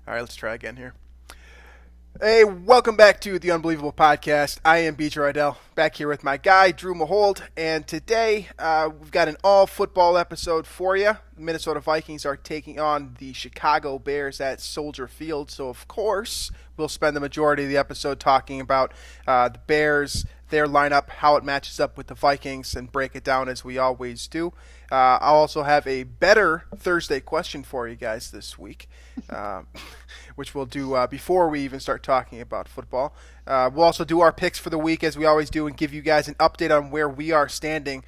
All right, let's try again here. Hey, welcome back to the Unbelievable Podcast. I am BJ Reidell, back here with my guy, Drew Mahowald, and today we've got an all-football episode for you. The Minnesota Vikings are taking on the Chicago Bears at Soldier Field, so of course we'll spend the majority of the episode talking about the Bears, their lineup, how it matches up with the Vikings, and break it down as we always do. I'll also have a better Thursday question for you guys this week, which we'll do before we even start talking about football. We'll also do our picks for the week as we always do and give you guys an update on where we are standing.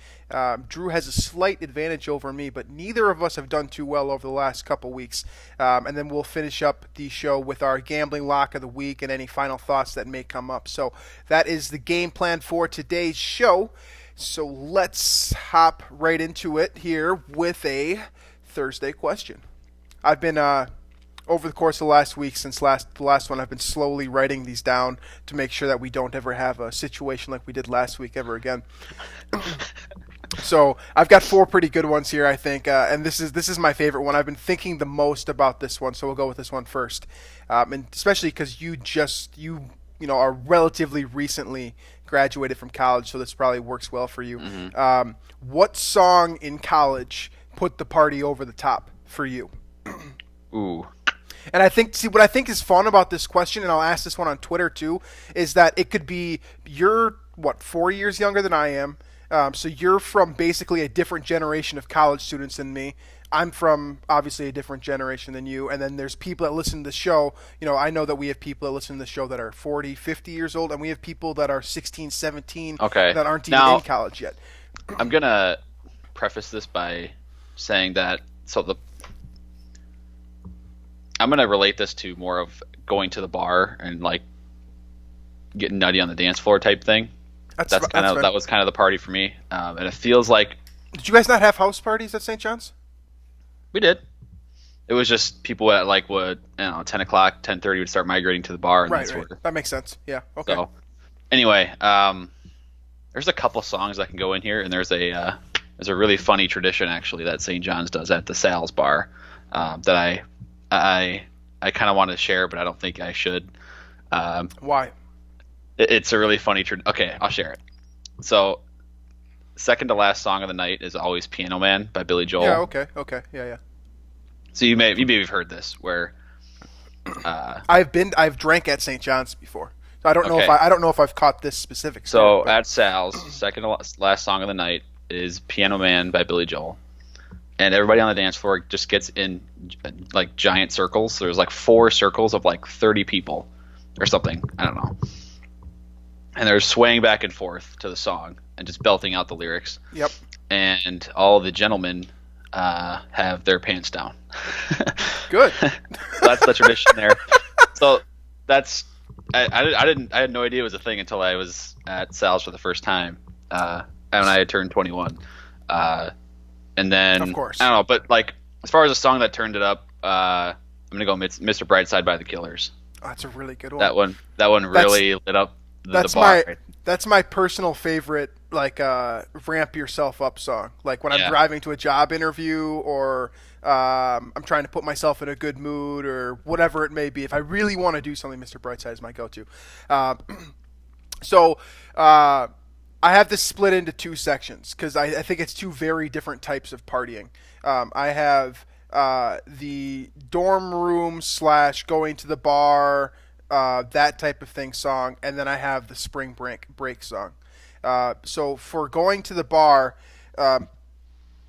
Drew has a slight advantage over me, but neither of us have done too well over the last couple weeks. And then we'll finish up the show with our gambling lock of the week and any final thoughts that may come up. So that is the game plan for today's show. So let's hop right into it here with a Thursday question. I've been, over the course of the last week, since the last one, I've been slowly writing these down to make sure that we don't ever have a situation like we did last week ever again. So I've got four pretty good ones here, I think, and this is my favorite one. I've been thinking the most about this one, so we'll go with this one first, and especially because you are relatively recently graduated from college, so this probably works well for you. Mm-hmm. What song in college put the party over the top for you? Ooh. And what I think is fun about this question, and I'll ask this one on Twitter too, is that it could be you're 4 years younger than I am, so you're from basically a different generation of college students than me. I'm from obviously a different generation than you, and then there's people that listen to the show. I know that we have people that listen to the show that are 40, 50 years old, and we have people that are 16, 17 that aren't even in college yet. I'm going to preface this by saying that I'm going to relate this to more of going to the bar and like getting nutty on the dance floor type thing. That was kind of the party for me, and it feels like. Did you guys not have house parties at St. John's? We did. It was just people at 10 o'clock, 10:30 would start migrating to the bar. And right. That makes sense. Yeah. Okay. So, anyway, there's a couple songs that can go in here, and there's a really funny tradition actually that St. John's does at the Sal's bar that I kind of want to share, but I don't think I should. Why? It's a really funny tradition. Okay, I'll share it. So, second to last song of the night is always "Piano Man" by Billy Joel. Yeah. Okay. Yeah. So you maybe have heard this where I've drank at St. John's before. So I don't know if I've caught this specific. So at Sal's, second to last song of the night is "Piano Man" by Billy Joel, and everybody on the dance floor just gets in like giant circles. So there's like 4 circles of like 30 people or something. I don't know, and they're swaying back and forth to the song and just belting out the lyrics. Yep. And all the gentlemen have their pants down. Good. That's the tradition there. So that's I had no idea it was a thing until I was at Sal's for the first time, and I had turned 21. And then of course, I don't know, but like as far as a song that turned it up, I'm gonna go "Mr. Brightside" by the Killers. Oh, that's a really good one. That one really lit up the bar. That's my personal favorite, ramp yourself up song. Like when I'm driving to a job interview or I'm trying to put myself in a good mood or whatever it may be. If I really want to do something, Mr. Brightside is my go-to. So I have this split into 2 sections because I think it's 2 very different types of partying. I have the dorm room / going to the bar, that type of thing song, and then I have the spring break song. So for going to the bar,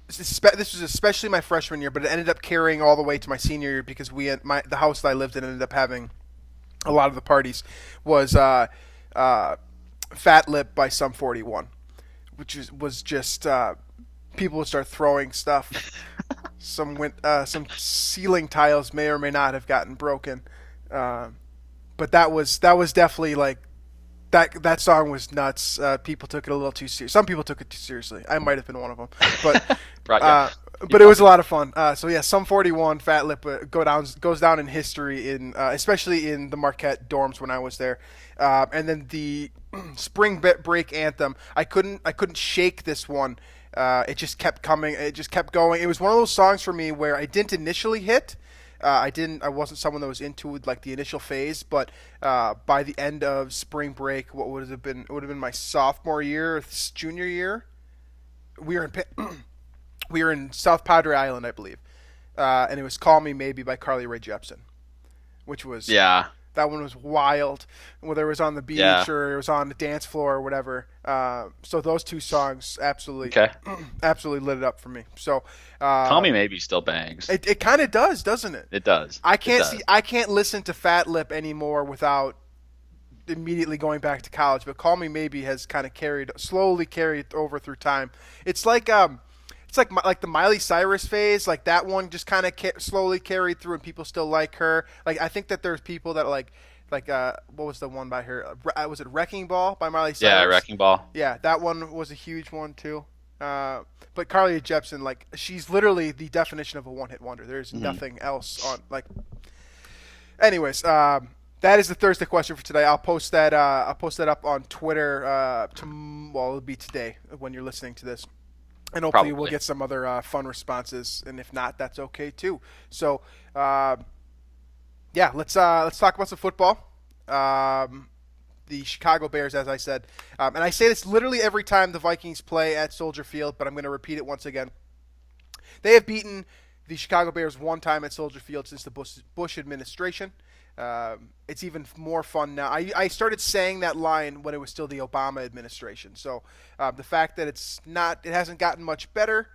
this was especially my freshman year, but it ended up carrying all the way to my senior year because the house that I lived in ended up having a lot of the parties was Fat Lip by Sum 41, which was just people would start throwing stuff. Some ceiling tiles may or may not have gotten broken. But that was definitely like that song was nuts. People took it a little too serious. Some people took it too seriously. I might have been one of them. But but it was a lot of fun. So yeah, Sum 41, Fat Lip goes down in history especially in the Marquette dorms when I was there. And then the spring break anthem. I couldn't shake this one. It just kept coming. It just kept going. It was one of those songs for me where I didn't initially hit. I wasn't someone that was into like the initial phase, but by the end of spring break, what would have been? It would have been my sophomore year, junior year. We were in we were in South Padre Island, I believe, and it was "Call Me Maybe" by Carly Rae Jepsen, which was that one was wild. Whether it was on the beach or it was on the dance floor or whatever. So those two songs absolutely lit it up for me. So "Call Me Maybe" still bangs. It kind of does, doesn't it? It does. I can't listen to Fat Lip anymore without immediately going back to college. But "Call Me Maybe" has kind of slowly carried over through time. It's like the Miley Cyrus phase. Like that one just kind of slowly carried through, and people still like her. Like I think that there's people that like what was the one by her? Was it "Wrecking Ball" by Miley Cyrus? Yeah, "Wrecking Ball." Yeah, that one was a huge one too. But Carly Rae Jepsen, like she's literally the definition of a one-hit wonder. There's nothing else on like. Anyways, that is the Thursday question for today. I'll post that up on Twitter. It'll be today when you're listening to this. And hopefully we'll get some other fun responses, and if not, that's okay too. So, let's talk about some football. The Chicago Bears, as I said, and I say this literally every time the Vikings play at Soldier Field, but I'm going to repeat it once again. They have beaten the Chicago Bears one time at Soldier Field since the Bush administration. It's even more fun now. I started saying that line when it was still the Obama administration. So the fact that it hasn't gotten much better.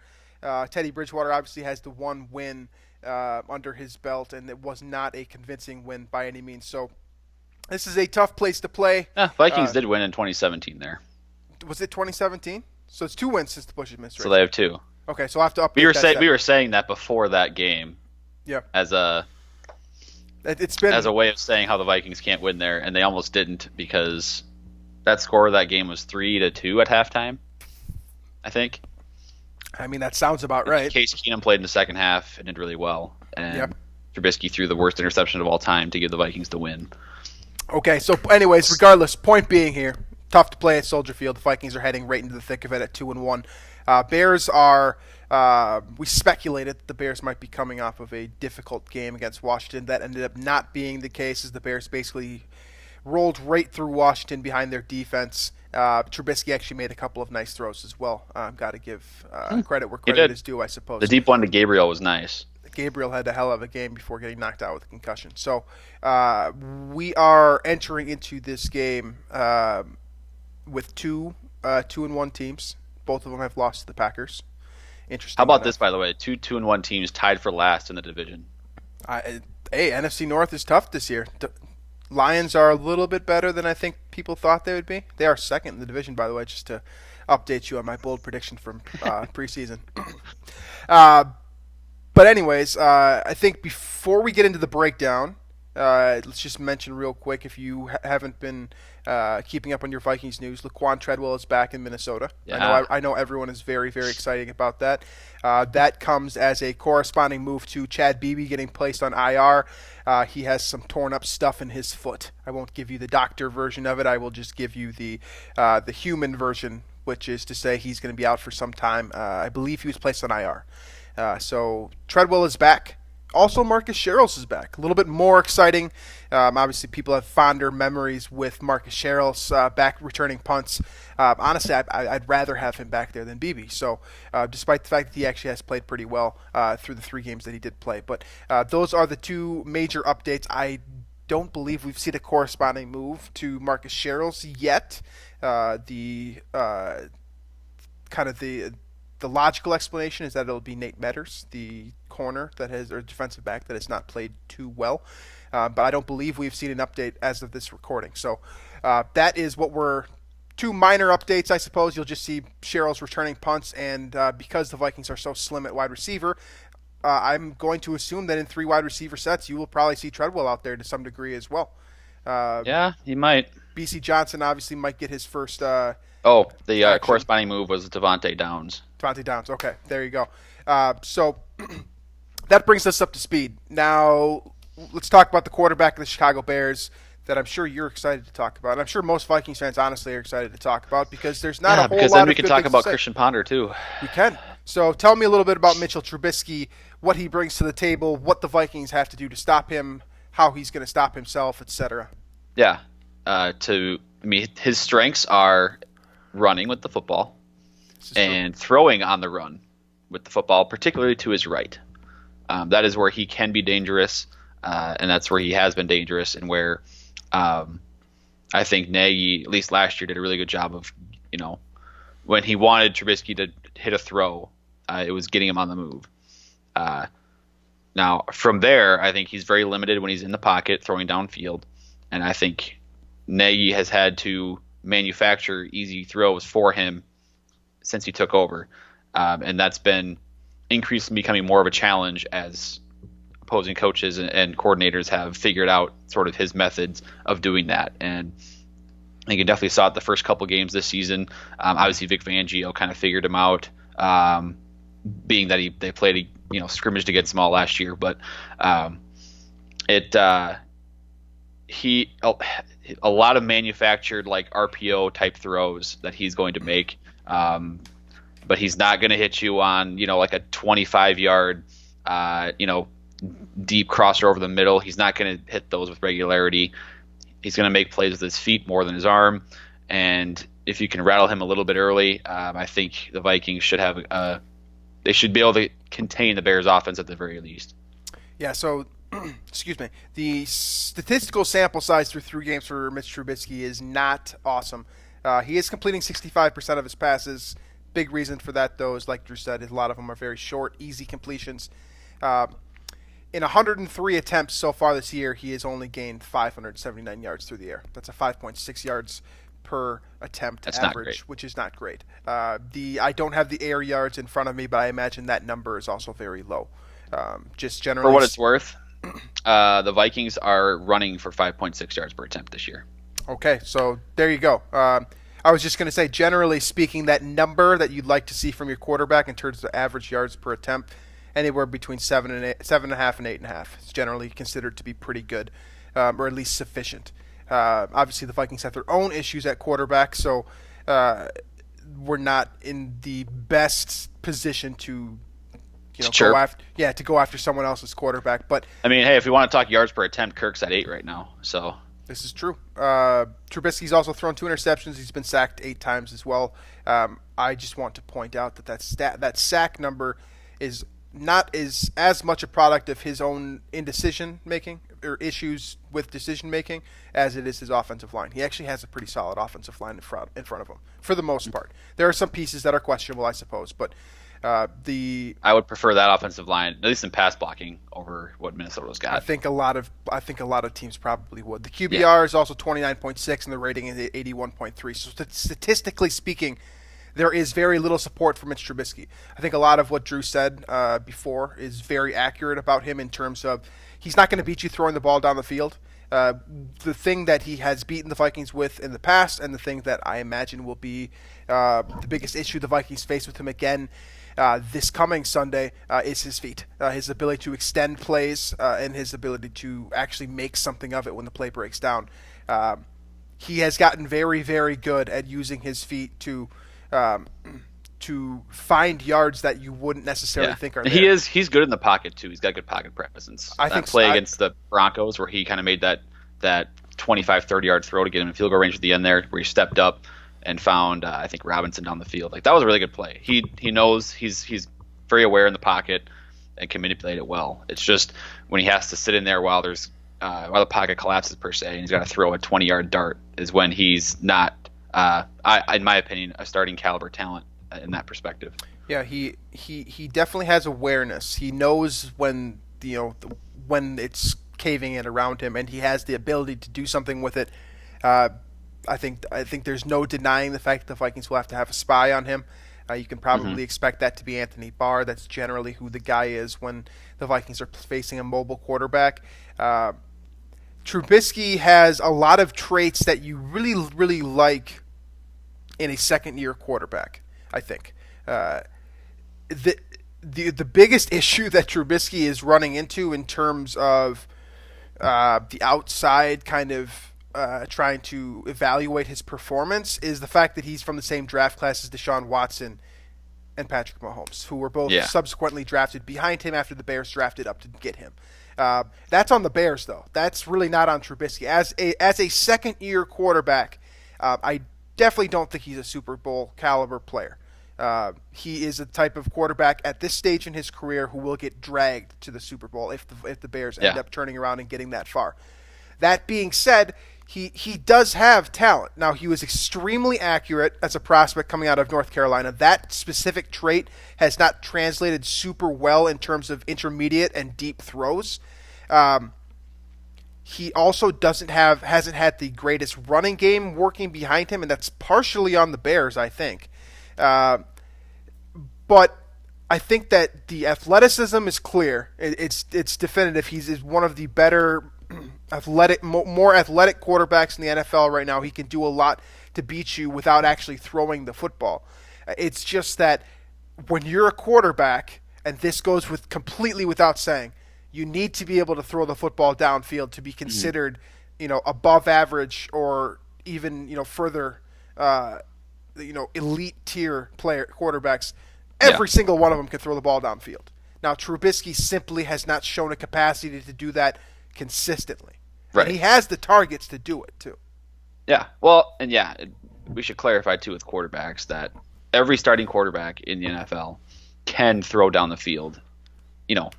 Teddy Bridgewater obviously has the one win under his belt, and it was not a convincing win by any means. So this is a tough place to play. Vikings did win in 2017 there. Was it 2017? So it's 2 wins since the Bush administration. So they have 2. Okay, so I'll have to update we were saying that before that game. Yeah. As a way of saying how the Vikings can't win there, and they almost didn't because that score of that game was 3-2 at halftime, I think. I mean, that sounds about right. Case Keenum played in the second half and did really well, and Trubisky threw the worst interception of all time to give the Vikings the win. Okay, so anyways, regardless, point being here, tough to play at Soldier Field. The Vikings are heading right into the thick of it at 2-1. Bears are. We speculated that the Bears might be coming off of a difficult game against Washington. That ended up not being the case, as the Bears basically rolled right through Washington behind their defense. Trubisky actually made a couple of nice throws as well. Got to give credit where credit is due, I suppose. The deep one to Gabriel was nice. Gabriel had a hell of a game before getting knocked out with a concussion. So we are entering into this game with 2-1 teams. Both of them have lost to the Packers. Interesting. How about this, by the way? 2-1 teams tied for last in the division. NFC North is tough this year. Lions are a little bit better than I think people thought they would be. They are second in the division, by the way, just to update you on my bold prediction from preseason. But anyways, I think before we get into the breakdown, let's just mention real quick, if you haven't been keeping up on your Vikings news, Laquan Treadwell is back in Minnesota. Yeah. I know everyone is very, very excited about that. That comes as a corresponding move to Chad Beebe getting placed on IR. He has some torn up stuff in his foot. I won't give you the doctor version of it. I will just give you the human version, which is to say he's going to be out for some time. I believe he was placed on IR. So Treadwell is back. Also, Marcus Sherrills is back. A little bit more exciting. Obviously, people have fonder memories with Marcus Sherrills back returning punts. Honestly, I'd rather have him back there than Beebe. So, despite the fact that he actually has played pretty well through the 3 games that he did play. But those are the 2 major updates. I don't believe we've seen a corresponding move to Marcus Sherrills yet. The logical explanation is that it'll be Nate Metters, the corner or defensive back that has not played too well. But I don't believe we've seen an update as of this recording. So that is what we're 2 minor updates, I suppose. You'll just see Sherrills returning punts, and because the Vikings are so slim at wide receiver, I'm going to assume that in 3 wide receiver sets, you will probably see Treadwell out there to some degree as well. Yeah, he might. BC Johnson obviously might get his first. The corresponding move was Devontae Downs. Devontae Downs. Okay, there you go. So that brings us up to speed. Now let's talk about the quarterback of the Chicago Bears that I'm sure you're excited to talk about. I'm sure most Vikings fans honestly are excited to talk about because there's not a whole lot of good things to say. Because then we can talk about Christian Ponder too. We can. So tell me a little bit about Mitchell Trubisky. what he brings to the table, what the Vikings have to do to stop him, how he's going to stop himself, etc. Yeah. His strengths are running with the football and throwing on the run with the football, particularly to his right. That is where he can be dangerous, and that's where he has been dangerous, and where I think Nagy, at least last year, did a really good job of, when he wanted Trubisky to hit a throw, it was getting him on the move. Now, from there, I think he's very limited when he's in the pocket throwing downfield, and I think Nagy has had to manufacture easy throws for him since he took over, and that's been increasingly becoming more of a challenge as opposing coaches and coordinators have figured out sort of his methods of doing that. And I think you definitely saw it the first couple games this season. Obviously, Vic Fangio kind of figured him out, being that they played scrimmaged against them all last year. But a lot of manufactured like RPO type throws that he's going to make. But he's not going to hit you on, like a 25-yard, deep crosser over the middle. He's not going to hit those with regularity. He's going to make plays with his feet more than his arm. And if you can rattle him a little bit early, I think the Vikings should they should be able to contain the Bears' offense at the very least. Yeah, so, excuse me, the statistical sample size through 3 games for Mitch Trubisky is not awesome. He is completing 65% of his passes. Big reason for that, though, is like Drew said, a lot of them are very short, easy completions. In 103 attempts so far this year, he has only gained 579 yards through the air. That's a 5.6 yards per attempt average, which is not great. I don't have the air yards in front of me, but I imagine that number is also very low. Just generally, for what it's worth, the Vikings are running for 5.6 yards per attempt this year. Okay, so there you go. I was just going to say, generally speaking, that number that you'd like to see from your quarterback in terms of average yards per attempt, anywhere between 7.5 and 8.5, is generally considered to be pretty good, or at least sufficient. Obviously, the Vikings have their own issues at quarterback, so we're not in the best position to go after someone else's quarterback. But hey, if we want to talk yards per attempt, Kirk's at 8 right now, so. This is true. Trubisky's also thrown 2 interceptions. He's been sacked 8 times as well. I just want to point out that sack number is not as much a product of his own indecision making or issues with decision making as it is his offensive line. He actually has a pretty solid offensive line in front of him for the most part. There are some pieces that are questionable, I suppose, but I would prefer that offensive line, at least in pass blocking, over what Minnesota's got. I think a lot of teams probably would. The QBR is also 29.6 and the rating is 81.3. So statistically speaking, there is very little support for Mitch Trubisky. I think a lot of what Drew said before is very accurate about him in terms of he's not going to beat you throwing the ball down the field. The thing that he has beaten the Vikings with in the past, and the thing that I imagine will be the biggest issue the Vikings face with him again this coming Sunday, is his feet, his ability to extend plays, and his ability to actually make something of it when the play breaks down. He has gotten very, very good at using his feet to find yards that you wouldn't necessarily think are there. He's good in the pocket too. He's got good pocket presence. I think play against the Broncos where he kind of made that 25, 30 yard throw to get him in field goal range at the end there, where he stepped up and found I think Robinson down the field. Like, that was a really good play. He knows he's very aware in the pocket and can manipulate it well. It's just when he has to sit in there while there's while the pocket collapses per se, and he's got to throw a 20-yard dart, is when he's not in my opinion, a starting caliber talent in that perspective. Yeah, he definitely has awareness. He knows when when it's caving in around him, and he has the ability to do something with it. I think there's no denying the fact that the Vikings will have to have a spy on him. You can probably expect that to be Anthony Barr. That's generally who the guy is when the Vikings are facing a mobile quarterback. Trubisky has a lot of traits that you really, really like in a second-year quarterback, I think. The biggest issue that Trubisky is running into in terms of the outside kind of trying to evaluate his performance is the fact that he's from the same draft class as Deshaun Watson and Patrick Mahomes, who were both Yeah. subsequently drafted behind him after the Bears drafted up to get him. That's on the Bears, though. That's really not on Trubisky. As a second-year quarterback, I definitely don't think he's a Super Bowl caliber player. He is a type of quarterback at this stage in his career who will get dragged to the Super Bowl if the Bears end up turning around and getting that far. That being said, he does have talent. Now, he was extremely accurate as a prospect coming out of North Carolina. That specific trait has not translated super well in terms of intermediate and deep throws. He also hasn't had the greatest running game working behind him, and that's partially on the Bears, I think. But I think that the athleticism is clear. It's definitive. He's one of the better more athletic quarterbacks in the NFL right now. He can do a lot to beat you without actually throwing the football. It's just that when you're a quarterback, and this goes completely without saying, you need to be able to throw the football downfield to be considered, above average or even, further, elite tier quarterbacks. Every single one of them can throw the ball downfield. Now, Trubisky simply has not shown a capacity to do that consistently. Right. And he has the targets to do it, too. Yeah. Well, and we should clarify, too, with quarterbacks that every starting quarterback in the NFL can throw down the field,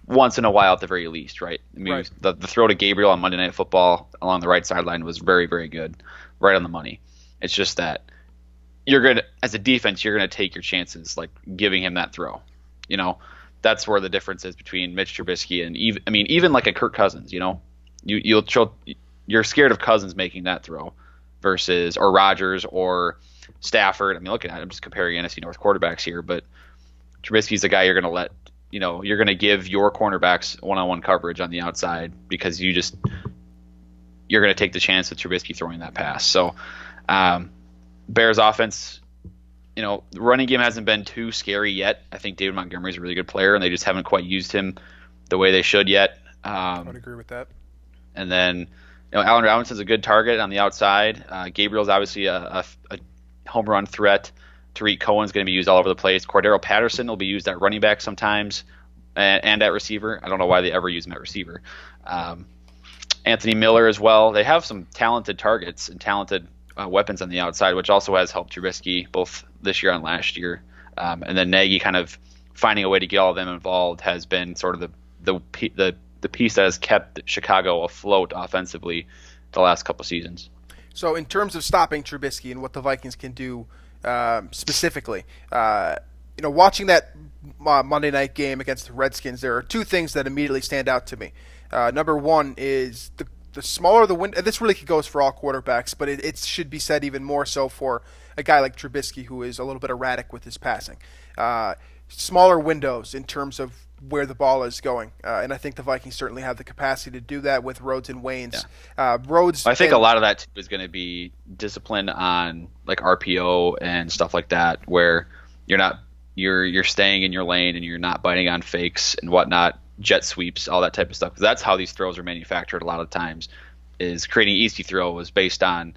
once in a while at the very least, right? I mean, right. The throw to Gabriel on Monday Night Football along the right sideline was very, very good, right on the money. It's just that as a defense, you're going to take your chances, like giving him that throw. That's where the difference is between Mitch Trubisky and even like a Kirk Cousins. You're scared of Cousins making that throw or Rodgers or Stafford. I mean, look at it. I'm just comparing NFC North quarterbacks here, but Trubisky's the guy you're going to let. You're going to give your cornerbacks one-on-one coverage on the outside because you're going to take the chance of Trubisky throwing that pass. So, Bears offense, the running game hasn't been too scary yet. I think David Montgomery's a really good player, and they just haven't quite used him the way they should yet. I would agree with that. And then, Allen Robinson's a good target on the outside. Gabriel's obviously a home run threat. Tariq Cohen's going to be used all over the place. Cordero Patterson will be used at running back sometimes and at receiver. I don't know why they ever use him at receiver. Anthony Miller as well. They have some talented targets and talented weapons on the outside, which also has helped Trubisky both this year and last year. And then Nagy kind of finding a way to get all of them involved has been sort of the piece that has kept Chicago afloat offensively the last couple seasons. So in terms of stopping Trubisky and what the Vikings can do specifically, watching that Monday night game against the Redskins, there are two things that immediately stand out to me. Number one is the smaller the window. This really goes for all quarterbacks, but it should be said even more so for a guy like Trubisky, who is a little bit erratic with his passing. Smaller windows in terms of where the ball is going, and I think the Vikings certainly have the capacity to do that with Rhodes and Waynes. Yeah. I think a lot of that too is going to be discipline on like RPO and stuff like that, where you're staying in your lane and you're not biting on fakes and whatnot, jet sweeps, all that type of stuff. Because that's how these throws are manufactured a lot of times. Is creating easy throw was based on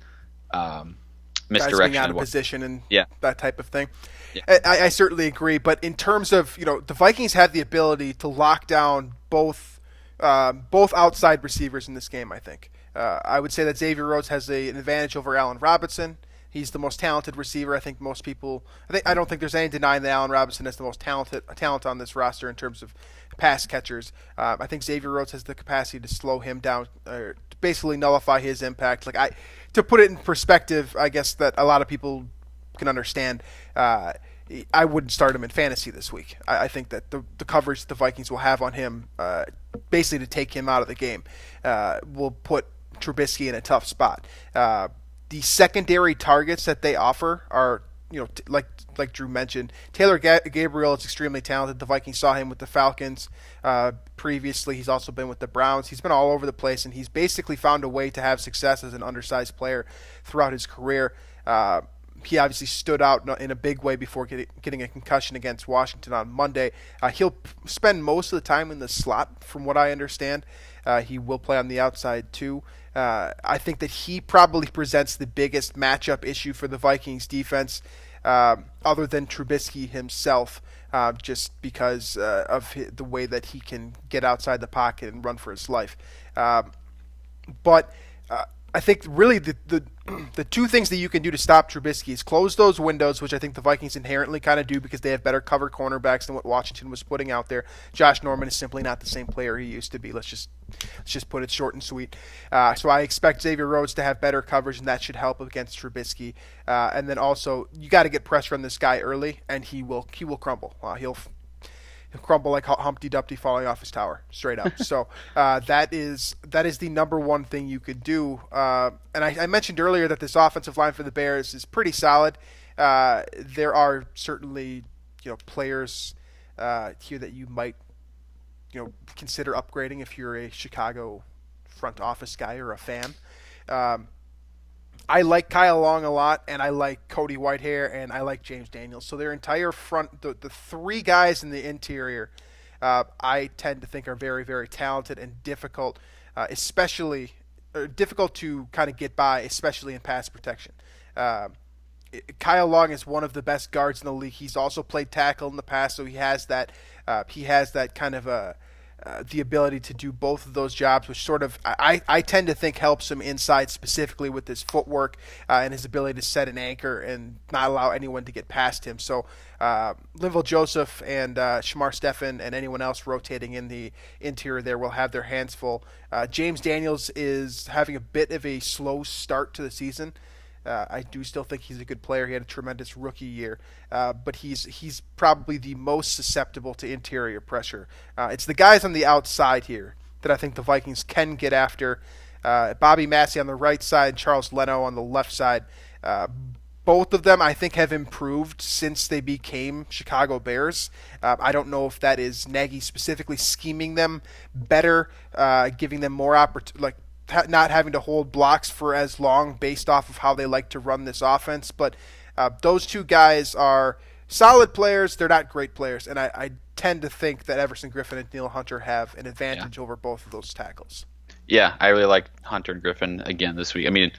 misdirection, guys being out of position and that type of thing. Yeah. I certainly agree, but in terms of the Vikings have the ability to lock down both outside receivers in this game. I think I would say that Xavier Rhodes has an advantage over Allen Robinson. He's the most talented receiver. I think most people. I don't think there's any denying that Allen Robinson is the most talent on this roster in terms of pass catchers. I think Xavier Rhodes has the capacity to slow him down, or to basically nullify his impact. To put it in perspective, I guess that a lot of people can understand. I wouldn't start him in fantasy this week. I think that the coverage the Vikings will have on him, basically to take him out of the game, will put Trubisky in a tough spot. The secondary targets that they offer are, like Drew mentioned, Taylor Gabriel is extremely talented. The Vikings saw him with the Falcons previously. He's also been with the Browns. He's been all over the place, and he's basically found a way to have success as an undersized player throughout his career. He obviously stood out in a big way before getting a concussion against Washington on Monday. He'll spend most of the time in the slot, from what I understand. He will play on the outside too. I think that he probably presents the biggest matchup issue for the Vikings defense. other than Trubisky himself, just because of the way that he can get outside the pocket and run for his life. But I think really the two things that you can do to stop Trubisky is close those windows, which I think the Vikings inherently kind of do because they have better cover cornerbacks than what Washington was putting out there. Josh Norman is simply not the same player he used to be. Let's just put it short and sweet. So I expect Xavier Rhodes to have better coverage, and that should help against Trubisky. And then also you got to get pressure on this guy early, and he will crumble. He'll crumble like Humpty Dumpty falling off his tower, straight up. So that is the number one thing you could do. And I mentioned earlier that this offensive line for the Bears is pretty solid. There are certainly players here that you might consider upgrading if you're a Chicago front office guy or a fan. I like Kyle Long a lot, and I like Cody Whitehair, and I like James Daniels. So their entire front, the three guys in the interior, I tend to think are very, very talented and difficult, difficult to kind of get by, especially in pass protection. Kyle Long is one of the best guards in the league. He's also played tackle in the past, so he has that kind of the ability to do both of those jobs, which sort of I tend to think helps him inside, specifically with his footwork and his ability to set an anchor and not allow anyone to get past him. So Linval Joseph and Shamar Stephen and anyone else rotating in the interior there will have their hands full. James Daniels is having a bit of a slow start to the season. I do still think he's a good player. He had a tremendous rookie year, but he's probably the most susceptible to interior pressure. It's the guys on the outside here that I think the Vikings can get after. Bobby Massey on the right side, Charles Leno on the left side. Both of them, I think, have improved since they became Chicago Bears. I don't know if that is Nagy specifically scheming them better, giving them more opportunity, not having to hold blocks for as long based off of how they like to run this offense. But those two guys are solid players. They're not great players. And I tend to think that Everson Griffin and Neil Hunter have an advantage over both of those tackles. Yeah, I really like Hunter and Griffin again this week. I mean,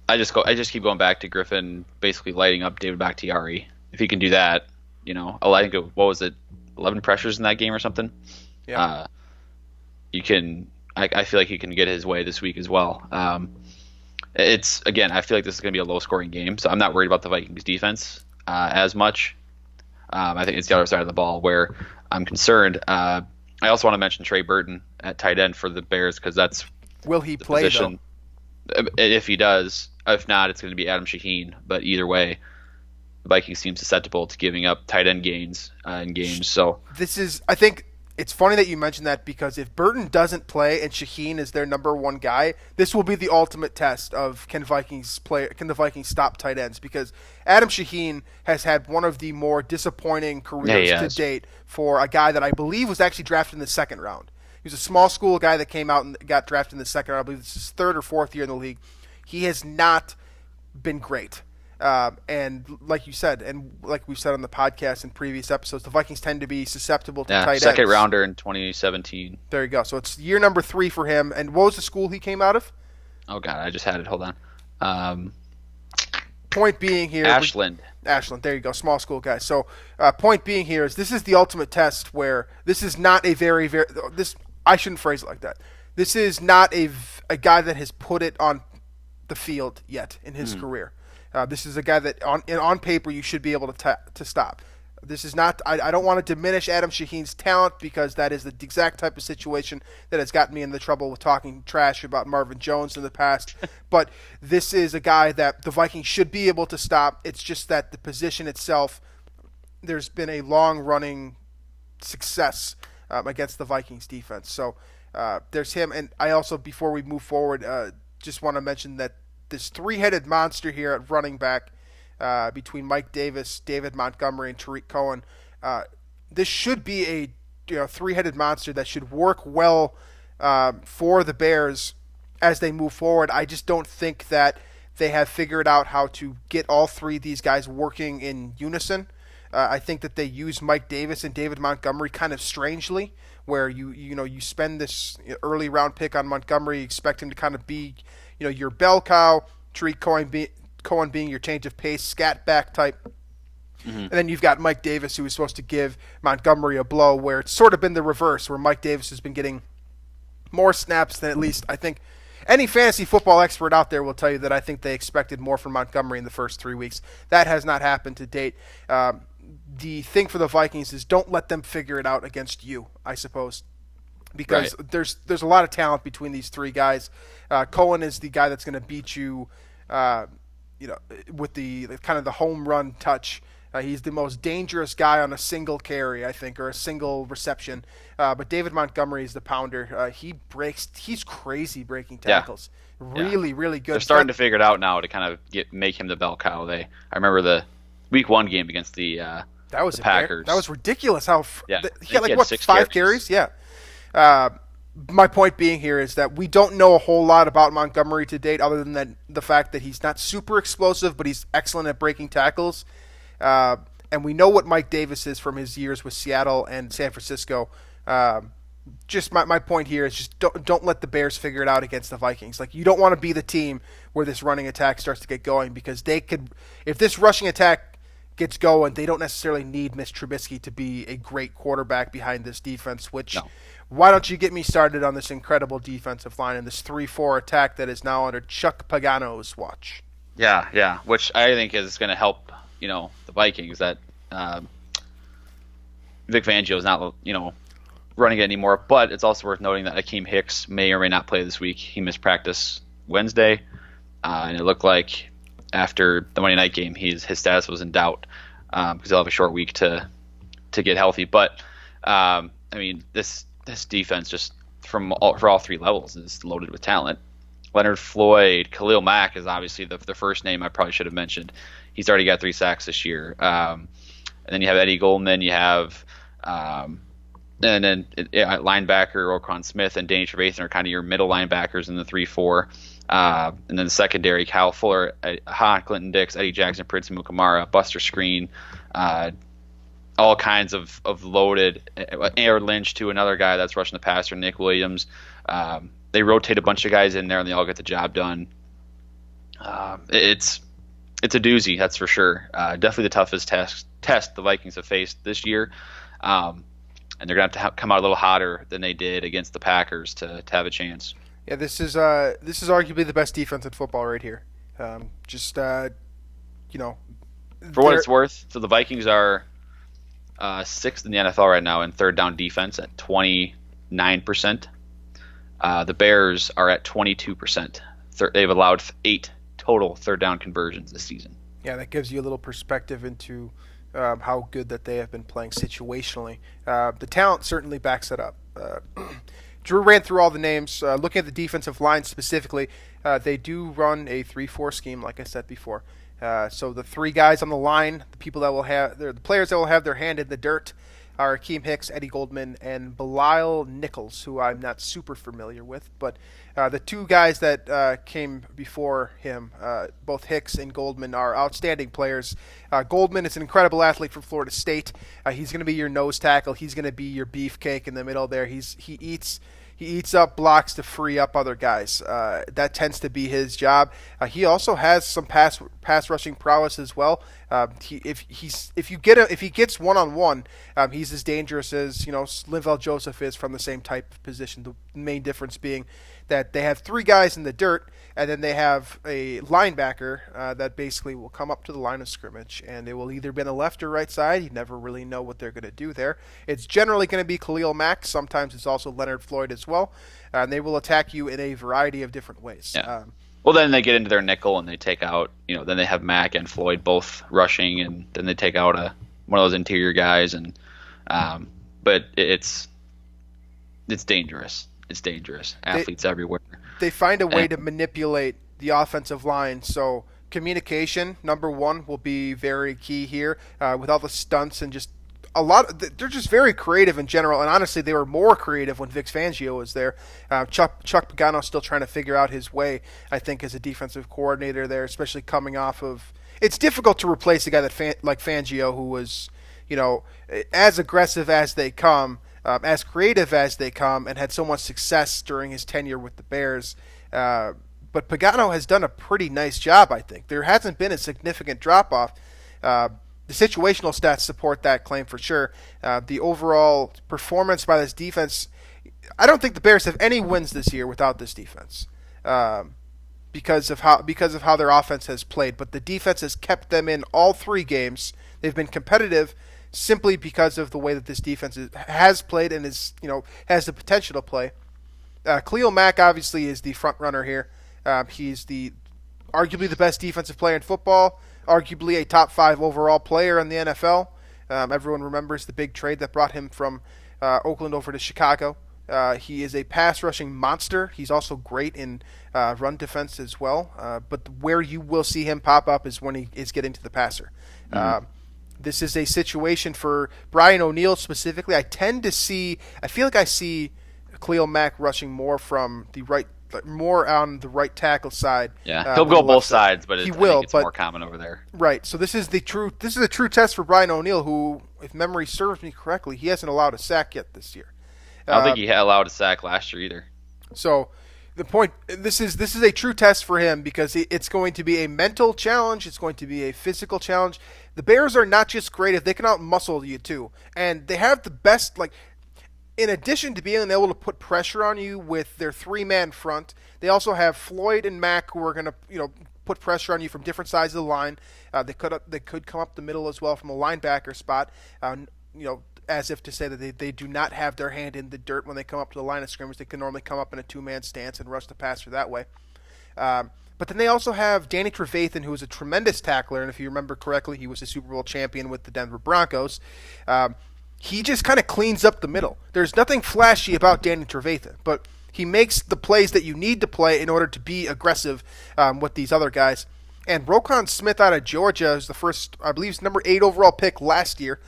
I just keep going back to Griffin basically lighting up David Bakhtiari. If he can do that, I think what was it, 11 pressures in that game or something? Yeah. You can. I feel like he can get his way this week as well. I feel like this is going to be a low-scoring game, so I'm not worried about the Vikings defense as much. I think it's the other side of the ball where I'm concerned. I also want to mention Trey Burton at tight end for the Bears because that's will he play position. Though? If he does, if not, it's going to be Adam Shaheen. But either way, the Vikings seem susceptible to giving up tight end gains in games. So I think. It's funny that you mentioned that because if Burton doesn't play and Shaheen is their number one guy, this will be the ultimate test of can the Vikings stop tight ends, because Adam Shaheen has had one of the more disappointing careers to date for a guy that I believe was actually drafted in the second round. He was a small school guy that came out and got drafted in the second round. I believe this is his third or fourth year in the league. He has not been great. And like you said, and like we've said on the podcast in previous episodes, the Vikings tend to be susceptible to tight ends. Second rounder in 2017. There you go. So it's year number 3 for him. And what was the school he came out of? Oh, God, I just had it. Hold on. Point being here. Ashland. There you go. Small school guy. So point being here is this is the ultimate test where this is not a very, very – this I shouldn't phrase it like that. This is not a guy that has put it on the field yet in his career. This is a guy that on paper you should be able to stop. This is not. I don't want to diminish Adam Shaheen's talent because that is the exact type of situation that has gotten me in the trouble with talking trash about Marvin Jones in the past. But this is a guy that the Vikings should be able to stop. It's just that the position itself, there's been a long running success against the Vikings defense. So there's him. And I also, before we move forward, just want to mention that this three-headed monster here at running back between Mike Davis, David Montgomery, and Tariq Cohen. This should be a three-headed monster that should work well for the Bears as they move forward. I just don't think that they have figured out how to get all three of these guys working in unison. I think that they use Mike Davis and David Montgomery kind of strangely, where you spend this early round pick on Montgomery, you expect him to kind of be your bell cow. Tariq Cohen being your change of pace, scat back type. Mm-hmm. And then you've got Mike Davis, who is supposed to give Montgomery a blow, where it's sort of been the reverse, where Mike Davis has been getting more snaps than at least I think any fantasy football expert out there will tell you that I think they expected more from Montgomery in the first 3 weeks. That has not happened to date. The thing for the Vikings is don't let them figure it out against you, I suppose, because there's a lot of talent between these three guys. Cohen is the guy that's going to beat you, with the kind of the home run touch. He's the most dangerous guy on a single carry, I think, or a single reception. But David Montgomery is the pounder. He's crazy breaking tackles. Yeah. Really good. They're starting to figure it out now to kind of make him the bell cow. I remember the Week 1 game against the Packers. That was ridiculous. He had like what, 5 carries? Yeah. My point being here is that we don't know a whole lot about Montgomery to date, other than the fact that he's not super explosive, but he's excellent at breaking tackles. And we know what Mike Davis is from his years with Seattle and San Francisco. Just my point here is just don't let the Bears figure it out against the Vikings. Like, you don't want to be the team where this running attack starts to get going, because they could, if this rushing attack gets going, they don't necessarily need Mitch Trubisky to be a great quarterback behind this defense, which why don't you get me started on this incredible defensive line and this 3-4 attack that is now under Chuck Pagano's watch. Yeah, which I think is going to help, the Vikings, that Vic Fangio is not, running it anymore. But it's also worth noting that Akeem Hicks may or may not play this week. He missed practice Wednesday, and it looked like after the Monday night game, his status was in doubt, because he'll have a short week to get healthy. But this defense, just for all three levels, is loaded with talent. Leonard Floyd, Khalil Mack is obviously the first name I probably should have mentioned. He's already got 3 sacks this year. And then you have Eddie Goldman. You have and then linebacker Roquan Smith and Danny Trevathan are kind of your middle linebackers in the 3-4. And then the secondary, Kyle Fuller, Clinton Dix, Eddie Jackson, Prince Mukamara, Buster Screen, all kinds of loaded. Aaron Lynch, too, another guy that's rushing the passer, Nick Williams. They rotate a bunch of guys in there, and they all get the job done. It's a doozy, that's for sure. Definitely the toughest test the Vikings have faced this year. And they're going to have to come out a little hotter than they did against the Packers to have a chance. Yeah, this is arguably the best defense in football right here. For what it's worth, so the Vikings are 6th in the NFL right now in third down defense at 29%. The Bears are at 22%. They've allowed 8 total third down conversions this season. Yeah, that gives you a little perspective into how good that they have been playing situationally. The talent certainly backs it up. Drew ran through all the names. Looking at the defensive line specifically, they do run a 3-4 scheme, like I said before. So the 3 guys on the line, the players that will have their hand in the dirt, are Akeem Hicks, Eddie Goldman, and Belial Nichols, who I'm not super familiar with. But the 2 guys that came before him, both Hicks and Goldman, are outstanding players. Goldman is an incredible athlete from Florida State. He's going to be your nose tackle. He's going to be your beefcake in the middle there. He eats up blocks to free up other guys. That tends to be his job. He also has some pass rushing prowess as well. If he gets one-on-one, he's as dangerous as Linval Joseph is from the same type of position. The main difference being that they have 3 guys in the dirt, and then they have a linebacker that basically will come up to the line of scrimmage, and it will either be on the left or right side. You never really know what they're going to do there. It's generally going to be Khalil Mack. Sometimes it's also Leonard Floyd as well, and they will attack you in a variety of different ways. Yeah. Well, then they get into their nickel and they take out, then they have Mack and Floyd both rushing, and then they take out one of those interior guys, and but it's dangerous. It's dangerous. Athletes everywhere. They find a way to manipulate the offensive line. So communication, number 1, will be very key here. With all the stunts and just they're just very creative in general. And honestly, they were more creative when Vic Fangio was there. Chuck Pagano still trying to figure out his way, I think, as a defensive coordinator there, especially coming off of. It's difficult to replace a guy like Fangio, who was, as aggressive as they come. As creative as they come, and had so much success during his tenure with the Bears. but Pagano has done a pretty nice job, I think. There hasn't been a significant drop-off. The situational stats support that claim for sure. The overall performance by this defense, I don't think the Bears have any wins this year without this defense, because of how their offense has played. But the defense has kept them in all 3 games. They've been competitive simply because of the way that this defense has played and has the potential to play. Khalil Mack obviously is the front runner here. He's arguably the best defensive player in football, arguably a top 5 overall player in the NFL. Everyone remembers the big trade that brought him from Oakland over to Chicago. He is a pass rushing monster. He's also great in run defense as well. But where you will see him pop up is when he is getting to the passer. This is a situation for Brian O'Neill specifically. I feel like I see Khalil Mack rushing more from the right, more on the right tackle side. Yeah, he'll go both sides, but it's more common over there. Right. So this is a true test for Brian O'Neill, who, if memory serves me correctly, he hasn't allowed a sack yet this year. I don't think he had allowed a sack last year either. So this is a true test for him because it's going to be a mental challenge. It's going to be a physical challenge. The Bears are not just great if they can out-muscle you too, and they have the best, in addition to being able to put pressure on you with their 3-man front, they also have Floyd and Mack who are going to put pressure on you from different sides of the line. They could come up the middle as well from a linebacker spot. As if to say that they do not have their hand in the dirt when they come up to the line of scrimmage. They can normally come up in a 2-man stance and rush the passer that way. But then they also have Danny Trevathan, who is a tremendous tackler, and if you remember correctly, he was a Super Bowl champion with the Denver Broncos. He just kind of cleans up the middle. There's nothing flashy about Danny Trevathan, but he makes the plays that you need to play in order to be aggressive with these other guys. And Roquan Smith out of Georgia is the first, I believe, number 8 overall pick last year.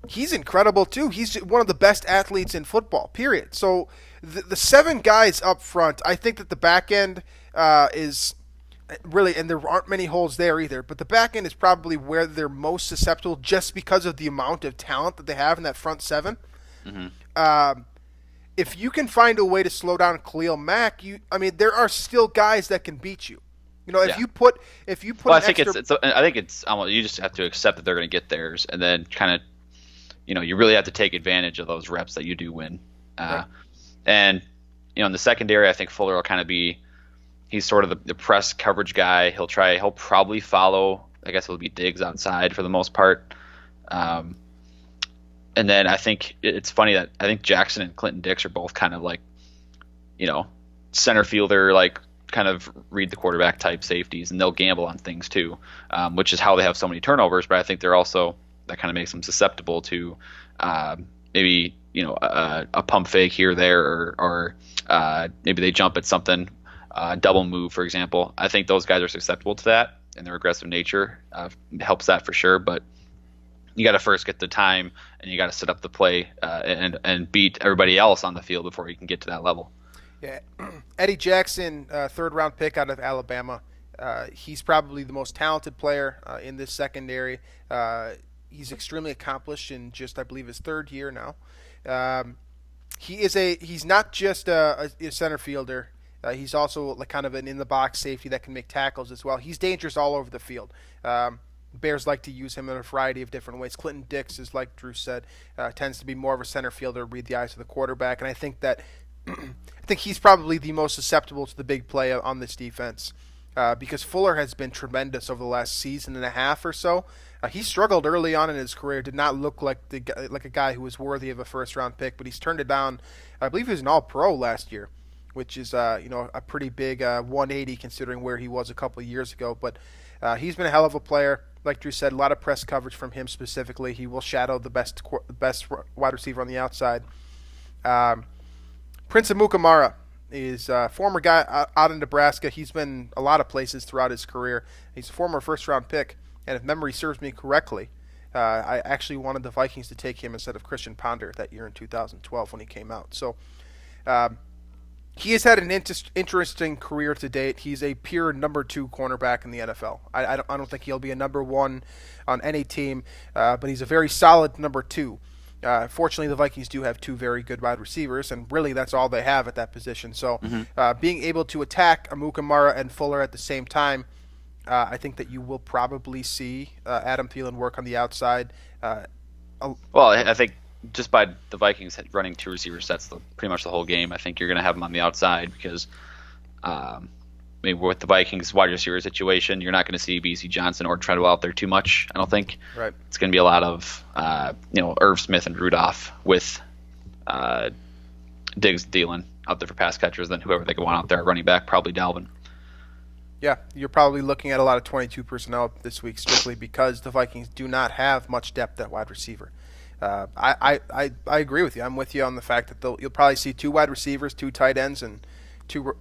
He's incredible too. He's one of the best athletes in football, period. So the 7 guys up front, I think that the back end is really, and there aren't many holes there either, but the back end is probably where they're most susceptible just because of the amount of talent that they have in that front 7. Mm-hmm. If you can find a way to slow down Khalil Mack, there are still guys that can beat you. If you put I think you just have to accept that they're going to get theirs, and then kind of, you really have to take advantage of those reps that you do win. Right. And in the secondary, I think Fuller will kind of be, he's sort of the press coverage guy. He'll probably follow, I guess it'll be Diggs outside for the most part. And then I think it's funny that I think Jackson and Clinton Dix are both kind of center fielder, kind of read the quarterback type safeties, and they'll gamble on things too, which is how they have so many turnovers. But I think they're also, that kind of makes them susceptible to maybe a pump fake here or there, or maybe they jump at something, double move, for example. I think those guys are susceptible to that, and their aggressive nature helps that for sure. But you got to first get the time, and you got to set up the play and beat everybody else on the field before you can get to that level. Yeah, Eddie Jackson, 3rd-round pick out of Alabama. He's probably the most talented player in this secondary. He's extremely accomplished in just, I believe, his 3rd year now. He's not just a center fielder. He's also kind of an in-the-box safety that can make tackles as well. He's dangerous all over the field. Bears like to use him in a variety of different ways. Clinton Dix, is like Drew said, tends to be more of a center fielder, read the eyes of the quarterback, and I think that he's probably the most susceptible to the big play on this defense because Fuller has been tremendous over the last season and a half or so. He struggled early on in his career, did not look like a guy who was worthy of a 1st-round pick, but he's turned it down. I believe he was an All-Pro last year, which is a pretty big 180 considering where he was a couple of years ago. But he's been a hell of a player. Like Drew said, a lot of press coverage from him specifically. He will shadow the best wide receiver on the outside. Prince Amukamara is a former guy out in Nebraska. He's been a lot of places throughout his career. He's a former 1st-round pick, and if memory serves me correctly, I actually wanted the Vikings to take him instead of Christian Ponder that year in 2012 when he came out. So he has had an interesting career to date. He's a pure number 2 cornerback in the NFL. I don't think he'll be a number 1 on any team, but he's a very solid number 2. Fortunately, the Vikings do have two very good wide receivers, and really that's all they have at that position. So being able to attack Amukamara and Fuller at the same time, I think that you will probably see Adam Thielen work on the outside. Well, I think just by the Vikings running two receiver sets pretty much the whole game, I think you're going to have them on the outside because maybe with the Vikings wide receiver situation, you're not going to see BC Johnson or Treadwell out there too much, I don't think. Right. It's going to be a lot of Irv Smith and Rudolph with Diggs, Thielen out there for pass catchers, then whoever they can want out there running back, probably Dalvin. Yeah, you're probably looking at a lot of 22 personnel this week strictly because the Vikings do not have much depth at wide receiver. I agree with you. I'm with you on the fact that you'll probably see two wide receivers, two tight ends, and two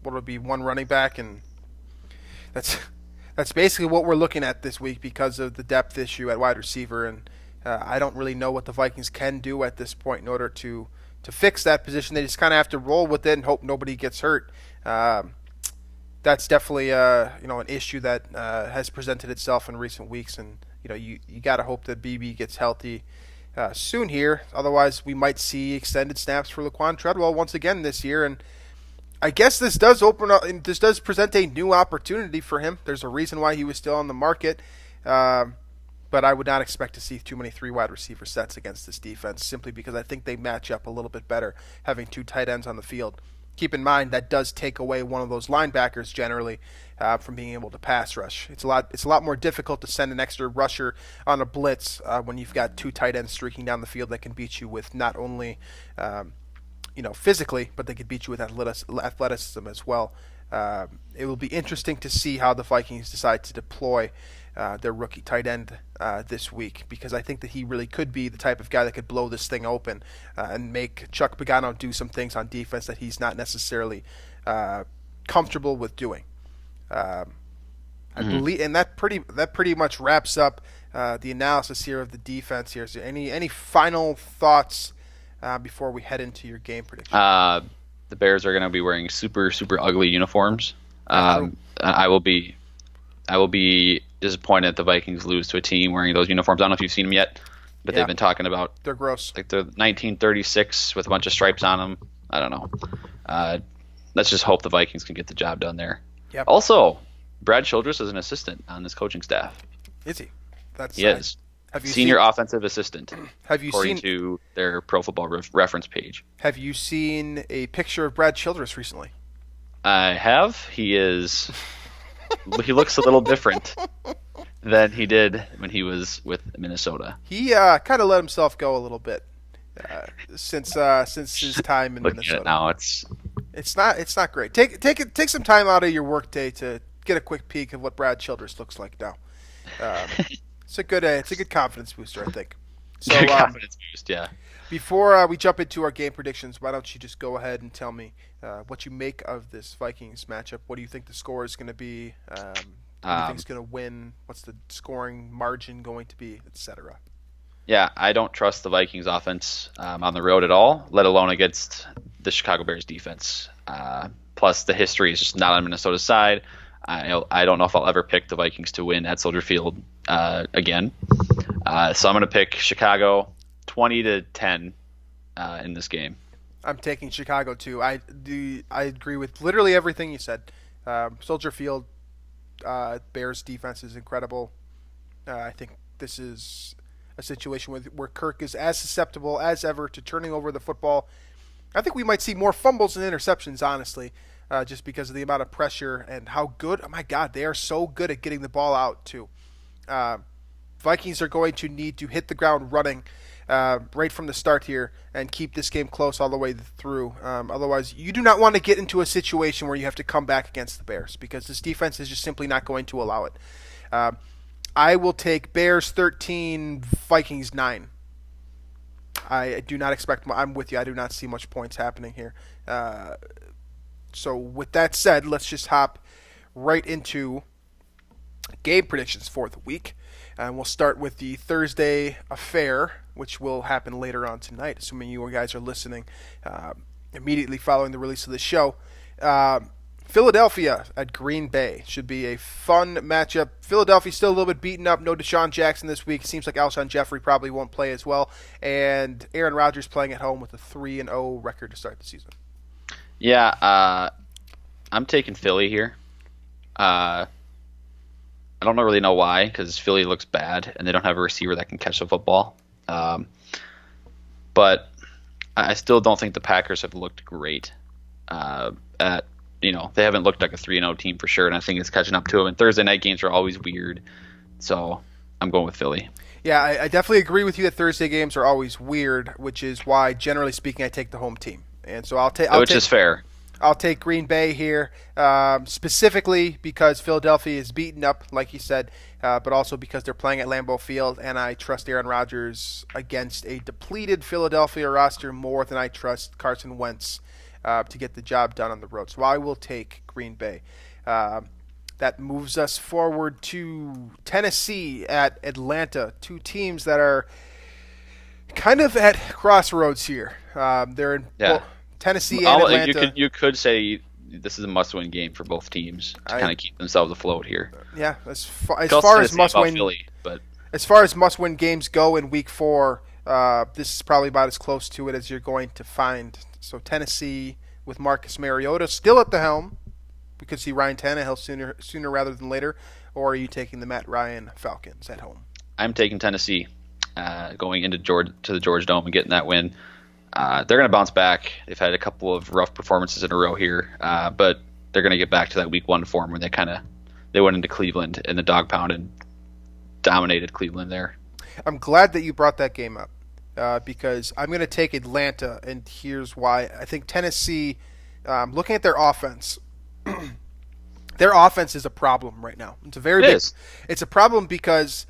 what would be one running back, and that's basically what we're looking at this week because of the depth issue at wide receiver. And I don't really know what the Vikings can do at this point in order to fix that position. They just kind of have to roll with it and hope nobody gets hurt. That's definitely an issue that has presented itself in recent weeks, and you got to hope that BB gets healthy soon here. Otherwise, we might see extended snaps for Laquan Treadwell once again this year, and I guess this does open up and this does present a new opportunity for him. There's a reason why he was still on the market, but I would not expect to see too many three wide receiver sets against this defense simply because I think they match up a little bit better having two tight ends on the field. Keep in mind that does take away one of those linebackers generally from being able to pass rush. It's a lot more difficult to send an extra rusher on a blitz when you've got two tight ends streaking down the field that can beat you with not only physically, but they could beat you with athleticism as well. It will be interesting to see how the Vikings decide to deploy their rookie tight end this week, because I think that he really could be the type of guy that could blow this thing open and make Chuck Pagano do some things on defense that he's not necessarily comfortable with doing. I believe, and that pretty much wraps up the analysis here of the defense here. Is there any final thoughts before we head into your game prediction? The Bears are going to be wearing super, super ugly uniforms. I will be disappointed that the Vikings lose to a team wearing those uniforms. I don't know if you've seen them yet, but they've been talking about they're gross. Like they're 1936 with a bunch of stripes on them. I don't know. Let's just hope the Vikings can get the job done there. Yep. Also, Brad Childress is an assistant on this coaching staff. Is he? He is. Senior offensive assistant. According to their Pro Football Reference page. Have you seen a picture of Brad Childress recently? I have. He looks a little different than he did when he was with Minnesota. He kind of let himself go a little bit since his time in Minnesota. At it now, it's not great. Take some time out of your workday to get a quick peek of what Brad Childress looks like now. It's a good confidence booster, I think. So confidence boost, yeah. Before we jump into our game predictions, why don't you just go ahead and tell me what you make of this Vikings matchup? What do you think the score is going to be? Who do you think is going to win? What's the scoring margin going to be, etc.? Yeah, I don't trust the Vikings offense on the road at all, let alone against the Chicago Bears defense. Plus, the history is just not on Minnesota's side. I don't know if I'll ever pick the Vikings to win at Soldier Field again. So I'm going to pick Chicago 20-10 in this game. I'm taking Chicago too. I agree with literally everything you said. Soldier Field, Bears defense is incredible. I think this is a situation where Kirk is as susceptible as ever to turning over the football. I think we might see more fumbles and interceptions, honestly. Just because of the amount of pressure and how good, oh my God, they are so good at getting the ball out too. Vikings are going to need to hit the ground running right from the start here and keep this game close all the way through. Otherwise, you do not want to get into a situation where you have to come back against the Bears because this defense is just simply not going to allow it. I will take Bears 13, Vikings 9. I do not expect, I'm with you, I do not see much points happening here. So with that said, let's just hop right into game predictions for the week. And we'll start with the Thursday affair, which will happen later on tonight, assuming you guys are listening immediately following the release of the show. Philadelphia at Green Bay should be a fun matchup. Philadelphia still a little bit beaten up. No Deshaun Jackson this week. Seems like Alshon Jeffrey probably won't play as well. And Aaron Rodgers playing at home with a 3-0 record to start the season. Yeah, I'm taking Philly here. I don't really know why, because Philly looks bad and they don't have a receiver that can catch the football. But I still don't think the Packers have looked great. They haven't looked like a 3-0 team for sure, and I think it's catching up to them. And Thursday night games are always weird, so I'm going with Philly. Yeah, I definitely agree with you that Thursday games are always weird, which is why, generally speaking, I take the home team. And so which is fair. I'll take Green Bay here, specifically because Philadelphia is beaten up, like you said, but also because they're playing at Lambeau Field, and I trust Aaron Rodgers against a depleted Philadelphia roster more than I trust Carson Wentz to get the job done on the road. So I will take Green Bay. That moves us forward to Tennessee at Atlanta, two teams that are kind of at crossroads here. They're in Tennessee and Atlanta. You could say this is a must-win game for both teams to kind of keep themselves afloat here. Yeah, as far as must-win, as far as must-win games go in Week 4, this is probably about as close to it as you're going to find. So Tennessee with Marcus Mariota still at the helm. We could see Ryan Tannehill sooner rather than later. Or are you taking the Matt Ryan Falcons at home? I'm taking Tennessee, going into the George Dome and getting that win. They're going to bounce back. They've had a couple of rough performances in a row here, but they're going to get back to that Week 1 form where they went into Cleveland in the dog pound and dominated Cleveland there. I'm glad that you brought that game up. Because I'm going to take Atlanta, and here's why. I think Tennessee, looking at their offense, their offense is a problem right now. It's a problem because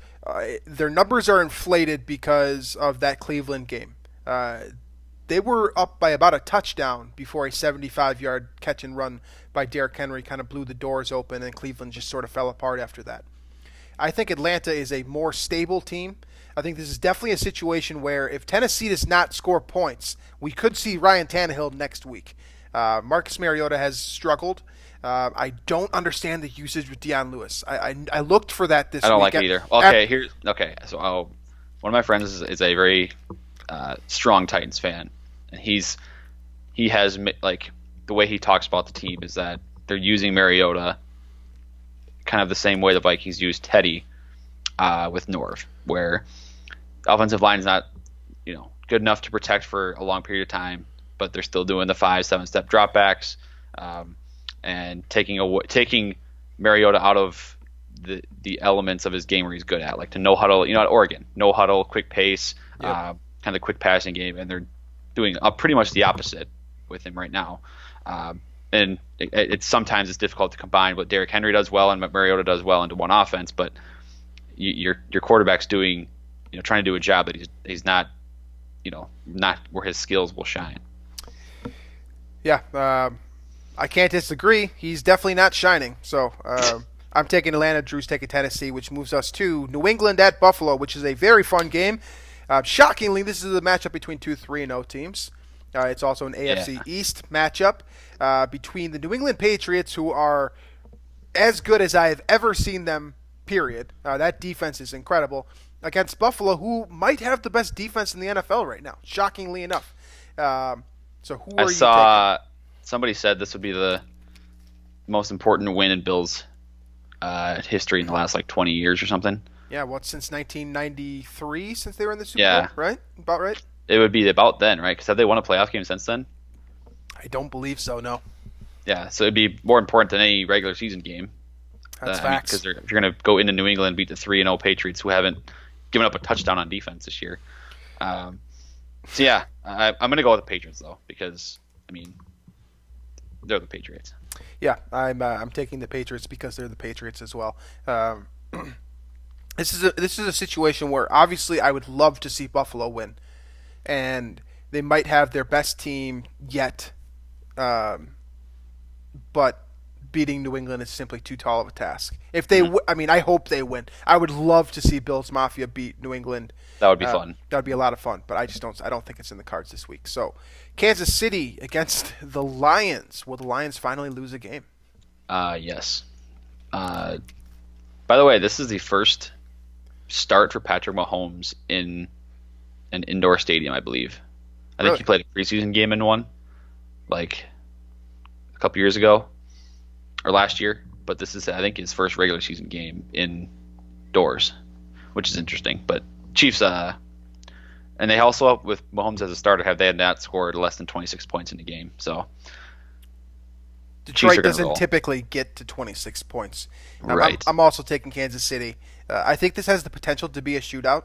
their numbers are inflated because of that Cleveland game. They were up by about a touchdown before a 75-yard catch and run by Derrick Henry kind of blew the doors open, and Cleveland just sort of fell apart after that. I think Atlanta is a more stable team. I think this is definitely a situation where if Tennessee does not score points, we could see Ryan Tannehill next week. Marcus Mariota has struggled. I don't understand the usage with Deion Lewis. I looked for that this week. I don't like it either. So one of my friends is a very strong Titans fan, and he has, like, the way he talks about the team is that they're using Mariota kind of the same way the Vikings used Teddy with Norv, where the offensive line is not, good enough to protect for a long period of time, but they're still doing the 5-7 step dropbacks, and taking Mariota out of the elements of his game where he's good at, like to no huddle, at Oregon, no huddle, quick pace, kind of quick passing game, and they're doing pretty much the opposite with him right now. And it's sometimes it's difficult to combine what Derrick Henry does well and what Mariota does well into one offense, but your quarterback's doing, trying to do a job that he's not, not where his skills will shine. Yeah, I can't disagree. He's definitely not shining. So I'm taking Atlanta. Drew's taking Tennessee, which moves us to New England at Buffalo, which is a very fun game. Shockingly, this is a matchup between two 3-0 teams. It's also an AFC East matchup between the New England Patriots, who are as good as I have ever seen them, period. That defense is incredible, against Buffalo, who might have the best defense in the NFL right now, shockingly enough. So who are you taking? Somebody said this would be the most important win in Bills history in the last 20 years or something. Yeah, since 1993, since they were in the Super Bowl, right? About right? It would be about then, right? Because have they won a playoff game since then? I don't believe so, no. Yeah, so it'd be more important than any regular season game. That's facts. Because if you're going to go into New England and beat the 3-0 Patriots, who haven't given up a touchdown on defense this year. I'm going to go with the Patriots, though, because, they're the Patriots. Yeah, I'm taking the Patriots because they're the Patriots as well. This is a situation where obviously I would love to see Buffalo win, and they might have their best team yet, but beating New England is simply too tall of a task. If they, I hope they win. I would love to see Bills Mafia beat New England. That would be fun. That would be a lot of fun, but I don't think it's in the cards this week. So, Kansas City against the Lions. Will the Lions finally lose a game? Yes. By the way, this is the first start for Patrick Mahomes in an indoor stadium, I believe. I think Really? he played a preseason game in one, like a couple years ago or last year. But this is, I think, his first regular season game indoors, which is interesting. But Chiefs, and they also, with Mahomes as a starter, they had not scored less than 26 points in the game. So Detroit doesn't doesn't typically get to 26 points. Right. I'm also taking Kansas City. I think this has the potential to be a shootout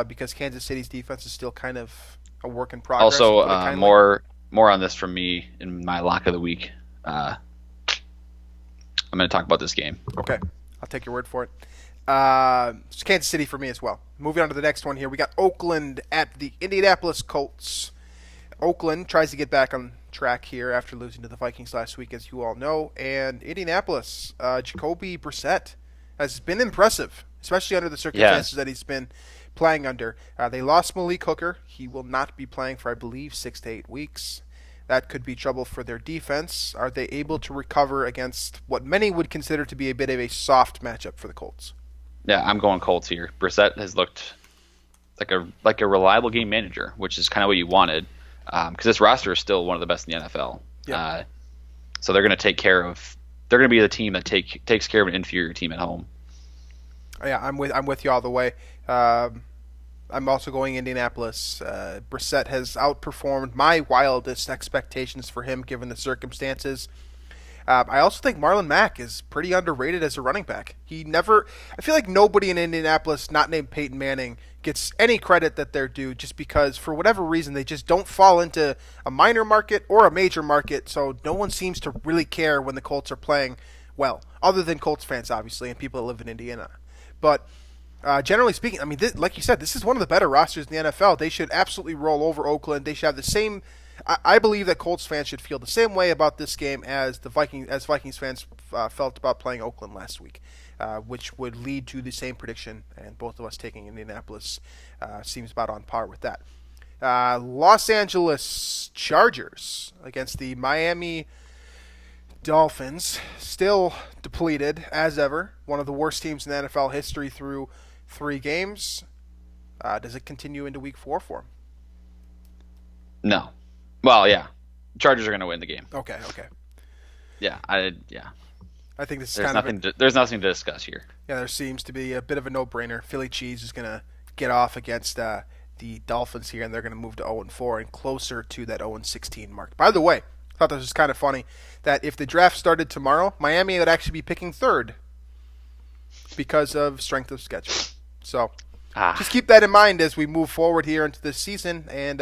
because Kansas City's defense is still kind of a work in progress. Also, more on this from me in my lock of the week. I'm going to talk about this game. Okay, I'll take your word for it. It's Kansas City for me as well. Moving on to the next one here, we got Oakland at the Indianapolis Colts. Oakland tries to get back on track here after losing to the Vikings last week, as you all know. And Indianapolis, Jacoby Brissett has been impressive, especially under the circumstances that he's been playing under. They lost Malik Hooker. He will not be playing for, I believe, 6 to 8 weeks. That could be trouble for their defense. Are they able to recover against what many would consider to be a bit of a soft matchup for the Colts? Yeah, I'm going Colts here. Brissett has looked like a reliable game manager, which is kind of what you wanted, because this roster is still one of the best in the NFL. Yeah. So they're going to take care of. They're going to be the team that takes care of an inferior team at home. Yeah, I'm with you all the way. I'm also going Indianapolis. Brissett has outperformed my wildest expectations for him, given the circumstances. I also think Marlon Mack is pretty underrated as a running back. I feel like nobody in Indianapolis, not named Peyton Manning, gets any credit that they're due just because, for whatever reason, they just don't fall into a minor market or a major market, so no one seems to really care when the Colts are playing well, other than Colts fans, obviously, and people that live in Indiana. But generally speaking, I mean, like you said, this is one of the better rosters in the NFL. They should absolutely roll over Oakland. They should have the same. I believe that Colts fans should feel the same way about this game as Vikings fans felt about playing Oakland last week, which would lead to the same prediction. And both of us taking Indianapolis seems about on par with that. Los Angeles Chargers against the Miami Dolphins, still depleted as ever. One of the worst teams in NFL history through 3 games. Does it continue into Week 4 for them? No. Well, yeah. Chargers are going to win the game. Okay. Yeah, I think this is there's nothing to discuss here. Yeah, there seems to be a bit of a no-brainer. Philly Cheese is going to get off against the Dolphins here, and they're going to move to 0-4 and closer to that 0-16 mark. By the way, I thought this was kind of funny that if the draft started tomorrow, Miami would actually be picking 3rd because of strength of schedule. So just keep that in mind as we move forward here into this season, and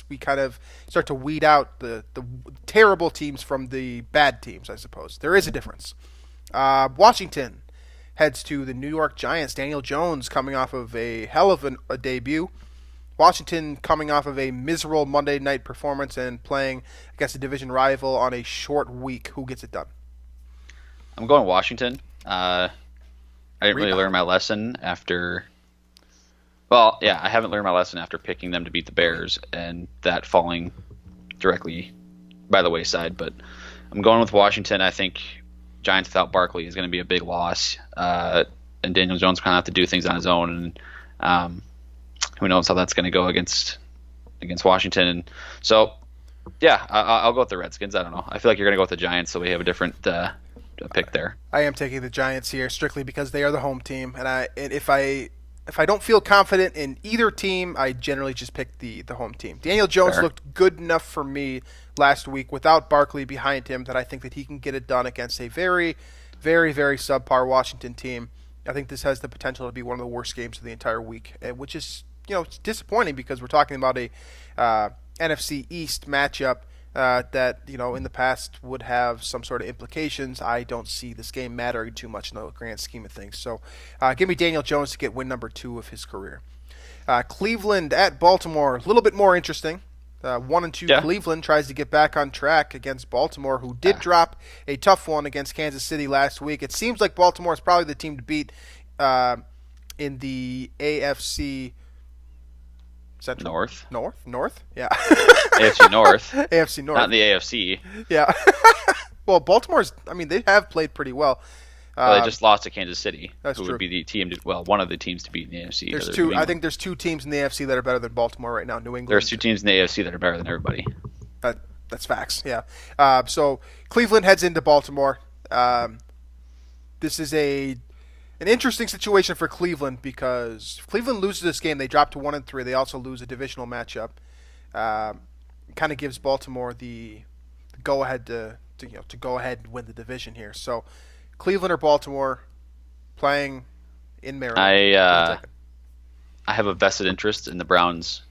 we kind of start to weed out the terrible teams from the bad teams, I suppose. There is a difference. Washington heads to the New York Giants. Daniel Jones coming off of a hell of a debut. Washington coming off of a miserable Monday night performance and playing against a division rival on a short week. Who gets it done? I'm going Washington. I didn't really learn my lesson after. Well, yeah, I haven't learned my lesson after picking them to beat the Bears and that falling directly by the wayside. But I'm going with Washington. I think Giants without Barkley is going to be a big loss, and Daniel Jones kind of have to do things on his own. And who knows how that's going to go against Washington. And so, yeah, I'll go with the Redskins. I don't know. I feel like you're going to go with the Giants, so we have a different pick there. I am taking the Giants here strictly because they are the home team, and if I don't feel confident in either team, I generally just pick the home team. Daniel Jones looked good enough for me last week without Barkley behind him that I think that he can get it done against a very, very, very subpar Washington team. I think this has the potential to be one of the worst games of the entire week, which is it's disappointing because we're talking about a NFC East matchup that in the past would have some sort of implications. I don't see this game mattering too much in the grand scheme of things. So give me Daniel Jones to get win number 2 of his career. Cleveland at Baltimore, a little bit more interesting. 1-2 Cleveland tries to get back on track against Baltimore, who did drop a tough one against Kansas City last week. It seems like Baltimore is probably the team to beat in the AFC Central? North? Yeah. AFC North. AFC North. Not in the AFC. Yeah. Well, Baltimore's. I mean, they have played pretty well. Well, they just lost to Kansas City, That's who true. would be the team. One of the teams to beat in the AFC. There's New two. I England. think there's two teams in the AFC that are better than Baltimore right now. New England. There's two teams in the AFC that are better than everybody. That's facts. Yeah. So Cleveland heads into Baltimore. This is an interesting situation for Cleveland because if Cleveland loses this game, they drop to 1-3. They also lose a divisional matchup. Kind of gives Baltimore the go ahead to go ahead and win the division here. So Cleveland or Baltimore playing in Maryland. I have a vested interest in the Browns,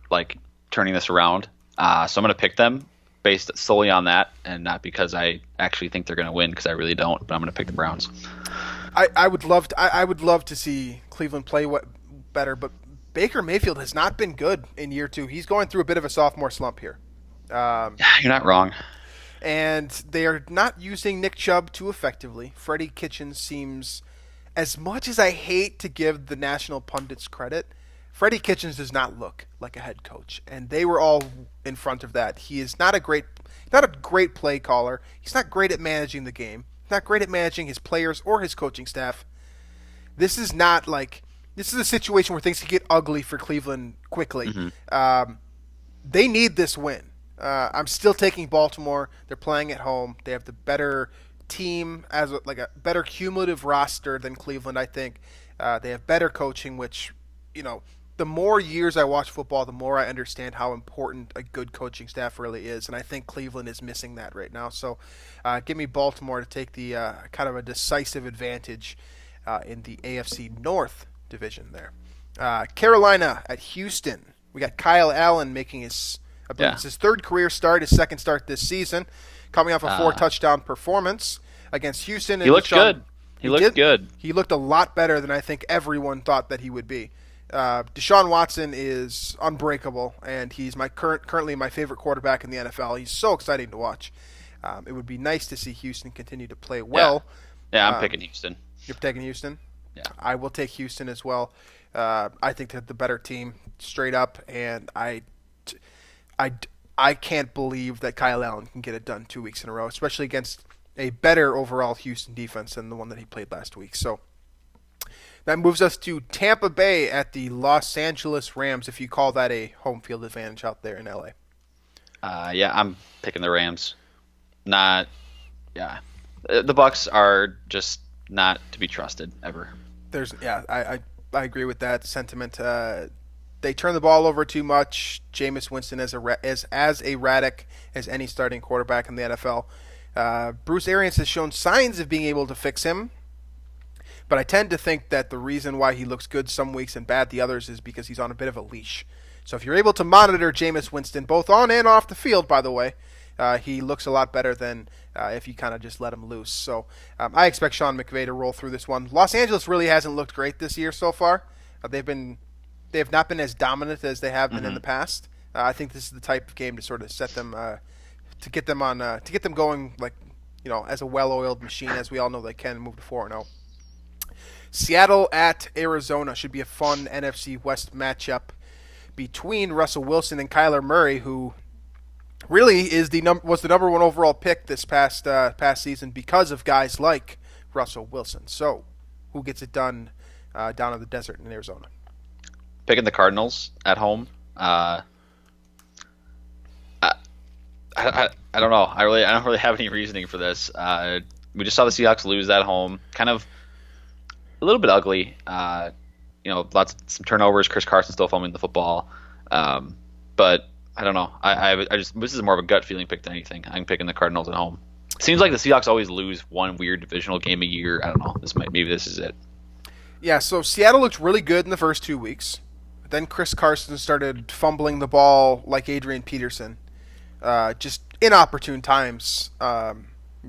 like turning this around. So I'm going to pick them based solely on that, and not because I actually think they're going to win, because I really don't. But I'm going to pick the Browns. I would love to see Cleveland play better, but Baker Mayfield has not been good in year 2. He's going through a bit of a sophomore slump here. You're not wrong. And they are not using Nick Chubb too effectively. Freddie Kitchens seems, as much as I hate to give the national pundits credit, Freddie Kitchens does not look like a head coach, and they were all in front of that. He is not a great play caller. He's not great at managing the game. He's not great at managing his players or his coaching staff. This is a situation where things can get ugly for Cleveland quickly. Mm-hmm. They need this win. I'm still taking Baltimore. They're playing at home. They have the better team, a better cumulative roster than Cleveland, I think. They have better coaching, which, the more years I watch football, the more I understand how important a good coaching staff really is, and I think Cleveland is missing that right now. So give me Baltimore to take the kind of a decisive advantage in the AFC North division there. Carolina at Houston. We got Kyle Allen making his third career start, his second start this season, coming off a 4-touchdown performance against Houston. He looked good. He looked good. He looked a lot better than I think everyone thought that he would be. Deshaun Watson is unbreakable, and he's currently my favorite quarterback in the NFL. He's so exciting to watch. It would be nice to see Houston continue to play well. Yeah, I'm picking Houston. You're taking Houston? Yeah. I will take Houston as well. I think they're the better team, straight up, and I can't believe that Kyle Allen can get it done 2 weeks in a row, especially against a better overall Houston defense than the one that he played last week. So that moves us to Tampa Bay at the Los Angeles Rams, if you call that a home field advantage out there in LA. I'm picking the Rams. The Bucs are just not to be trusted ever. I agree with that sentiment. They turn the ball over too much. Jameis Winston is as erratic as any starting quarterback in the NFL. Bruce Arians has shown signs of being able to fix him, but I tend to think that the reason why he looks good some weeks and bad the others is because he's on a bit of a leash. So if you're able to monitor Jameis Winston, both on and off the field, by the way, he looks a lot better than if you kind of just let him loose. So I expect Sean McVay to roll through this one. Los Angeles really hasn't looked great this year so far. They have not been as dominant as they have been in the past. I think this is the type of game to sort of set them to get them going as a well-oiled machine, as we all know they can, move to 4-0. Seattle at Arizona should be a fun NFC West matchup between Russell Wilson and Kyler Murray, who really was the number one overall pick this past season because of guys like Russell Wilson. So, who gets it done down in the desert in Arizona? Picking the Cardinals at home. I don't know. I don't really have any reasoning for this. We just saw the Seahawks lose at home. Kind of a little bit ugly. Some turnovers. Chris Carson still fumbling the football. But I don't know. This is more of a gut feeling pick than anything. I'm picking the Cardinals at home. Seems like the Seahawks always lose one weird divisional game a year. I don't know. Maybe this is it. Yeah. So Seattle looked really good in the first 2 weeks. Then Chris Carson started fumbling the ball like Adrian Peterson, just inopportune times,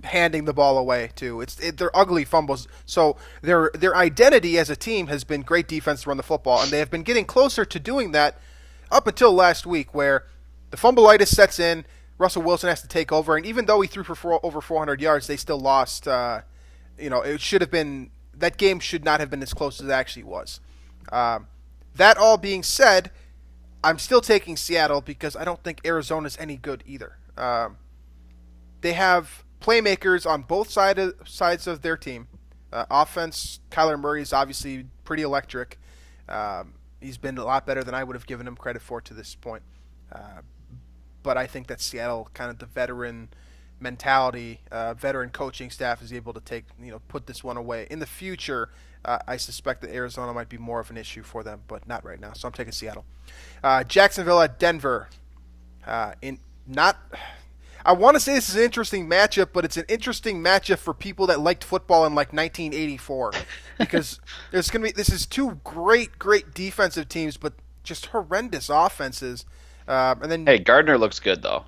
handing the ball away too. They're ugly fumbles. So their identity as a team has been great defense to run the football, and they have been getting closer to doing that up until last week, where the fumbleitis sets in. Russell Wilson has to take over, and even though he threw for over 400 yards, they still lost. It should have been that game should not have been as close as it actually was. That all being said, I'm still taking Seattle because I don't think Arizona's any good either. They have playmakers on both sides of their team. Offense, Kyler Murray is obviously pretty electric. He's been a lot better than I would have given him credit for to this point. But I think that Seattle, kind of the veteran mentality, veteran coaching staff is able to put this one away. In the future, I suspect that Arizona might be more of an issue for them, but not right now. So I'm taking Seattle. Jacksonville at Denver. I want to say this is an interesting matchup, but it's an interesting matchup for people that liked football in like 1984, because this is two great defensive teams, but just horrendous offenses. And then hey, Gardner looks good though.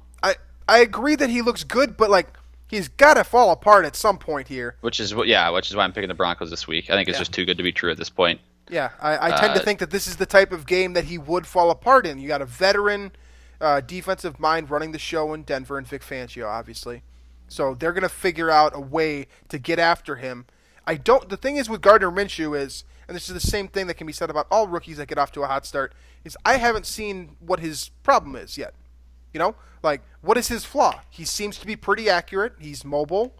I agree that he looks good, but like he's got to fall apart at some point here. Which is why I'm picking the Broncos this week. I think it's just too good to be true at this point. Yeah, I tend to think that this is the type of game that he would fall apart in. You got a veteran defensive mind running the show in Denver, and Vic Fangio, obviously. So they're going to figure out a way to get after him. The thing is with Gardner Minshew is, and this is the same thing that can be said about all rookies that get off to a hot start, is I haven't seen what his problem is yet. Like, what is his flaw? He seems to be pretty accurate. He's mobile.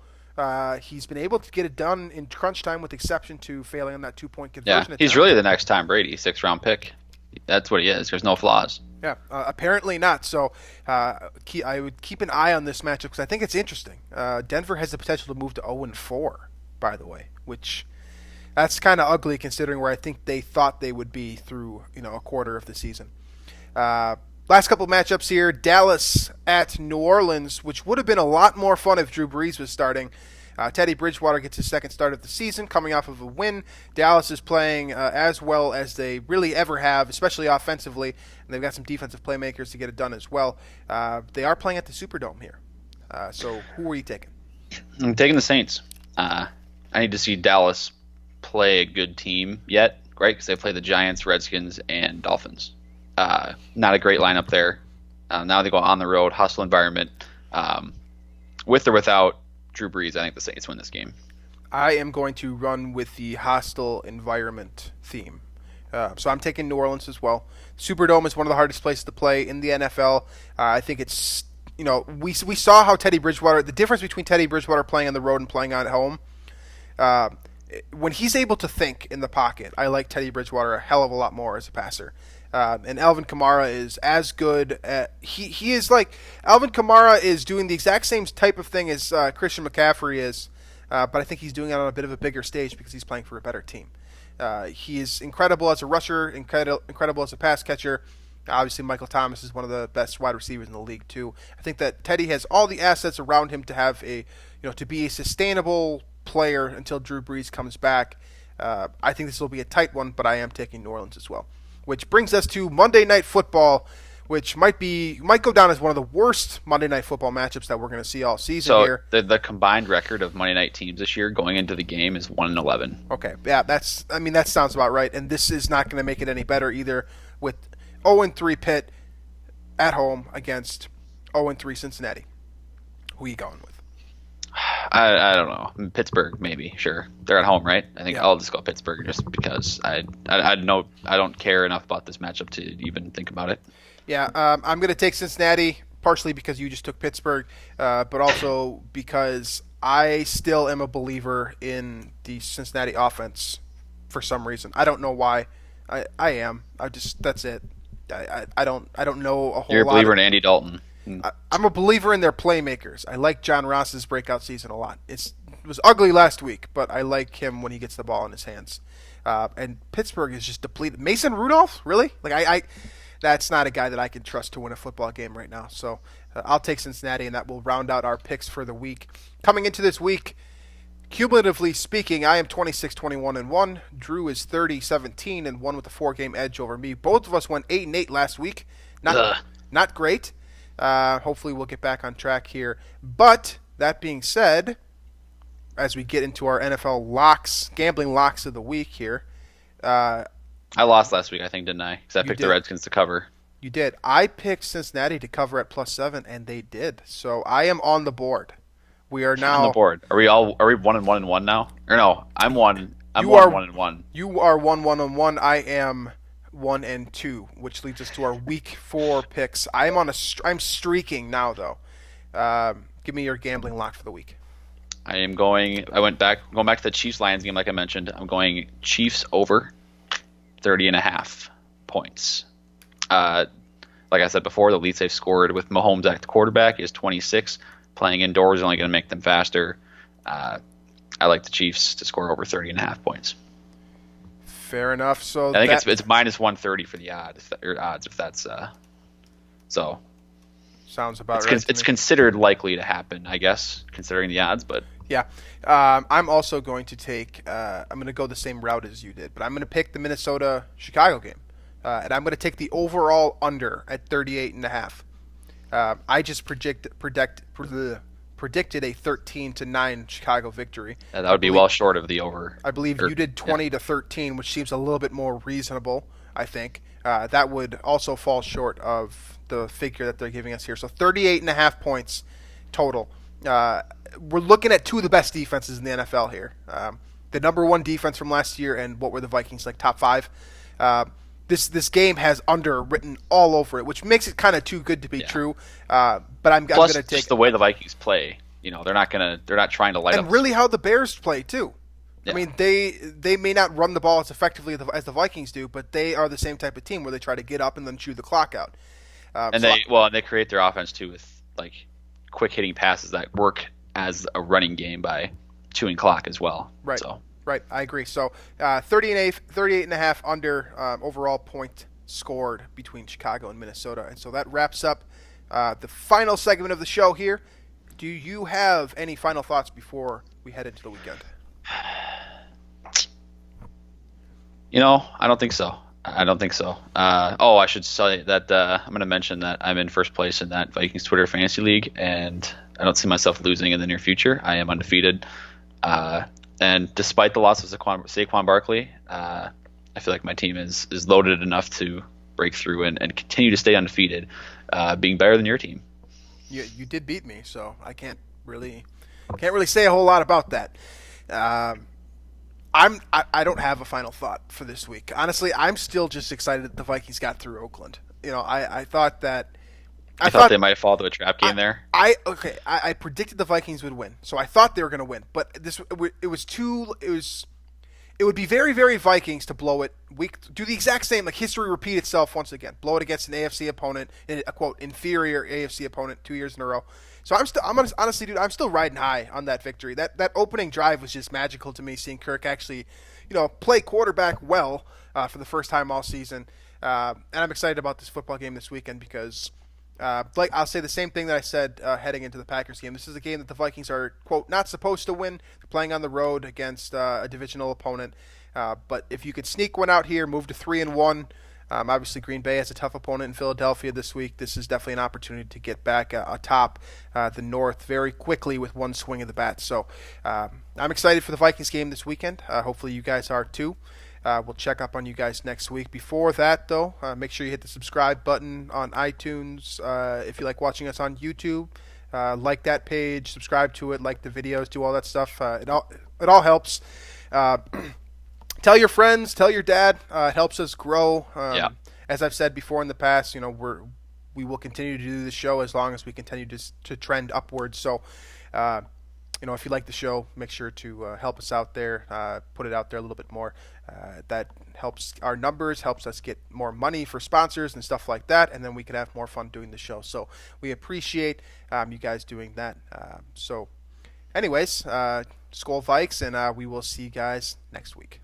He's been able to get it done in crunch time, with exception to failing on that 2-point conversion. Yeah, he's really the next Tom Brady, 6th-round pick. That's what he is. There's no flaws. Yeah, apparently not. So I would keep an eye on this matchup because I think it's interesting. Denver has the potential to move to 0-4, by the way, which that's kind of ugly considering where I think they thought they would be through a quarter of the season. Last couple of matchups here: Dallas at New Orleans, which would have been a lot more fun if Drew Brees was starting. Teddy Bridgewater gets his second start of the season, coming off of a win. Dallas is playing as well as they really ever have, especially offensively, and they've got some defensive playmakers to get it done as well. They are playing at the Superdome here. So who are you taking? I'm taking the Saints. I need to see Dallas play a good team yet, right? Because they play the Giants, Redskins, and Dolphins. Not a great lineup there. Now they go on the road, hostile environment. With or without Drew Brees, I think the Saints win this game. I am going to run with the hostile environment theme. So I'm taking New Orleans as well. Superdome is one of the hardest places to play in the NFL. I think it's, we saw how Teddy Bridgewater, the difference between Teddy Bridgewater playing on the road and playing at home. When he's able to think in the pocket, I like Teddy Bridgewater a hell of a lot more as a passer. And Alvin Kamara is as good. He is like Alvin Kamara is doing the exact same type of thing as Christian McCaffrey is, but I think he's doing it on a bit of a bigger stage because he's playing for a better team. He is incredible as a rusher, incredible as a pass catcher. Obviously, Michael Thomas is one of the best wide receivers in the league too. I think that Teddy has all the assets around him to have to be a sustainable player until Drew Brees comes back. I think this will be a tight one, but I am taking New Orleans as well. Which brings us to Monday Night Football, which might go down as one of the worst Monday Night Football matchups that we're going to see all season here. So the combined record of Monday Night teams this year going into the game is 1-11. Okay, yeah, that sounds about right, and this is not going to make it any better either. With 0-3 Pitt at home against 0-3 Cincinnati, who are you going with? I don't know. Pittsburgh, maybe. Sure, they're at home, right? I think I'll just go Pittsburgh just because I don't care enough about this matchup to even think about it. Yeah, I'm going to take Cincinnati partially because you just took Pittsburgh, but also because I still am a believer in the Cincinnati offense for some reason. I don't know why. I am. That's it. I don't know a whole lot. You're a believer in Andy Dalton. I'm a believer in their playmakers. I like John Ross's breakout season a lot. It was ugly last week, but I like him when he gets the ball in his hands. And Pittsburgh is just depleted. Mason Rudolph, really? Like that's not a guy that I can trust to win a football game right now. So I'll take Cincinnati, and that will round out our picks for the week. Coming into this week, cumulatively speaking, I am 26-21-1. Drew is 30-17-1 with a 4-game edge over me. Both of us went 8-8 last week. Not great. Hopefully we'll get back on track here. But that being said, as we get into our NFL locks, gambling locks of the week here. I lost last week, I think, didn't I? Because I picked the Redskins to cover. You did. I picked Cincinnati to cover at +7, and they did. So I am on the board. We are now on the board. Are we 1-1-1 now? Or no, I'm 1-1-1. You are 1-1-1. I am 1-2, which leads us to our week 4 picks. I'm streaking now, though. Give me your gambling lock for the week. I went going back to the Chiefs-Lions game like I mentioned. I'm going Chiefs over 30.5 points. Like I said before, the least they've scored with Mahomes at the quarterback is 26. Playing indoors is only going to make them faster. I like the Chiefs to score over 30.5 points. Fair enough. So I think it's minus 130 for the odds if that's so. Sounds about right. It's considered likely to happen, I guess, considering the odds. But yeah, I'm also going to take. I'm going to go the same route as you did, but I'm going to pick the Minnesota-Chicago game, and I'm going to take the overall under at 38.5. I just predicted a 13-9 Chicago victory. That would be well short of the over. I believe you did 20-13, which seems a little bit more reasonable. I think that would also fall short of the figure that they're giving us here. So 38.5 points total. We're looking at two of the best defenses in the NFL here. The number one defense from last year, and what were the Vikings, like top 5? This game has under written all over it, which makes it kind of too good to be true. But I'm going to take just the way the Vikings play. They're not trying to light up. And really how the Bears play too. Yeah. I mean, they may not run the ball as effectively as the Vikings do, but they are the same type of team where they try to get up and then chew the clock out. They create their offense too with like quick hitting passes that work as a running game by chewing clock as well. Right. So. Right, I agree. So 38.5 under overall point scored between Chicago and Minnesota. And so that wraps up the final segment of the show here. Do you have any final thoughts before we head into the weekend? I don't think so. I should say that I'm going to mention that I'm in first place in that Vikings Twitter Fantasy League, and I don't see myself losing in the near future. I am undefeated. And despite the loss of Saquon Barkley, I feel like my team is loaded enough to break through and continue to stay undefeated, being better than your team. You did beat me, so I can't really say a whole lot about that. I don't have a final thought for this week. Honestly, I'm still just excited that the Vikings got through Oakland. I thought that. I thought they might fall to a trap game there. I predicted the Vikings would win, so I thought they were going to win. But it would be very, very Vikings to blow it. Do the exact same, like history repeat itself once again. Blow it against an AFC opponent, a quote inferior AFC opponent 2 years in a row. So honestly, dude, I'm still riding high on that victory. That opening drive was just magical to me. Seeing Kirk actually, play quarterback well for the first time all season, and I'm excited about this football game this weekend because. I'll say the same thing that I said heading into the Packers game. This is a game that the Vikings are, quote, not supposed to win. They're playing on the road against a divisional opponent. But if you could sneak one out here, move to 3-1. Obviously, Green Bay has a tough opponent in Philadelphia this week. This is definitely an opportunity to get back atop the North very quickly with one swing of the bat. So I'm excited for the Vikings game this weekend. Hopefully you guys are too. We'll check up on you guys next week. Before that, though, make sure you hit the subscribe button on iTunes. If you like watching us on YouTube, like that page, subscribe to it, like the videos, do all that stuff. It all helps. Tell your friends, tell your dad. It helps us grow. As I've said before in the past, we will continue to do the show as long as we continue to trend upwards. So. If you like the show, make sure to help us out there, put it out there a little bit more. That helps our numbers, helps us get more money for sponsors and stuff like that, and then we can have more fun doing the show. So we appreciate you guys doing that. So anyways, Skol Vikes, and we will see you guys next week.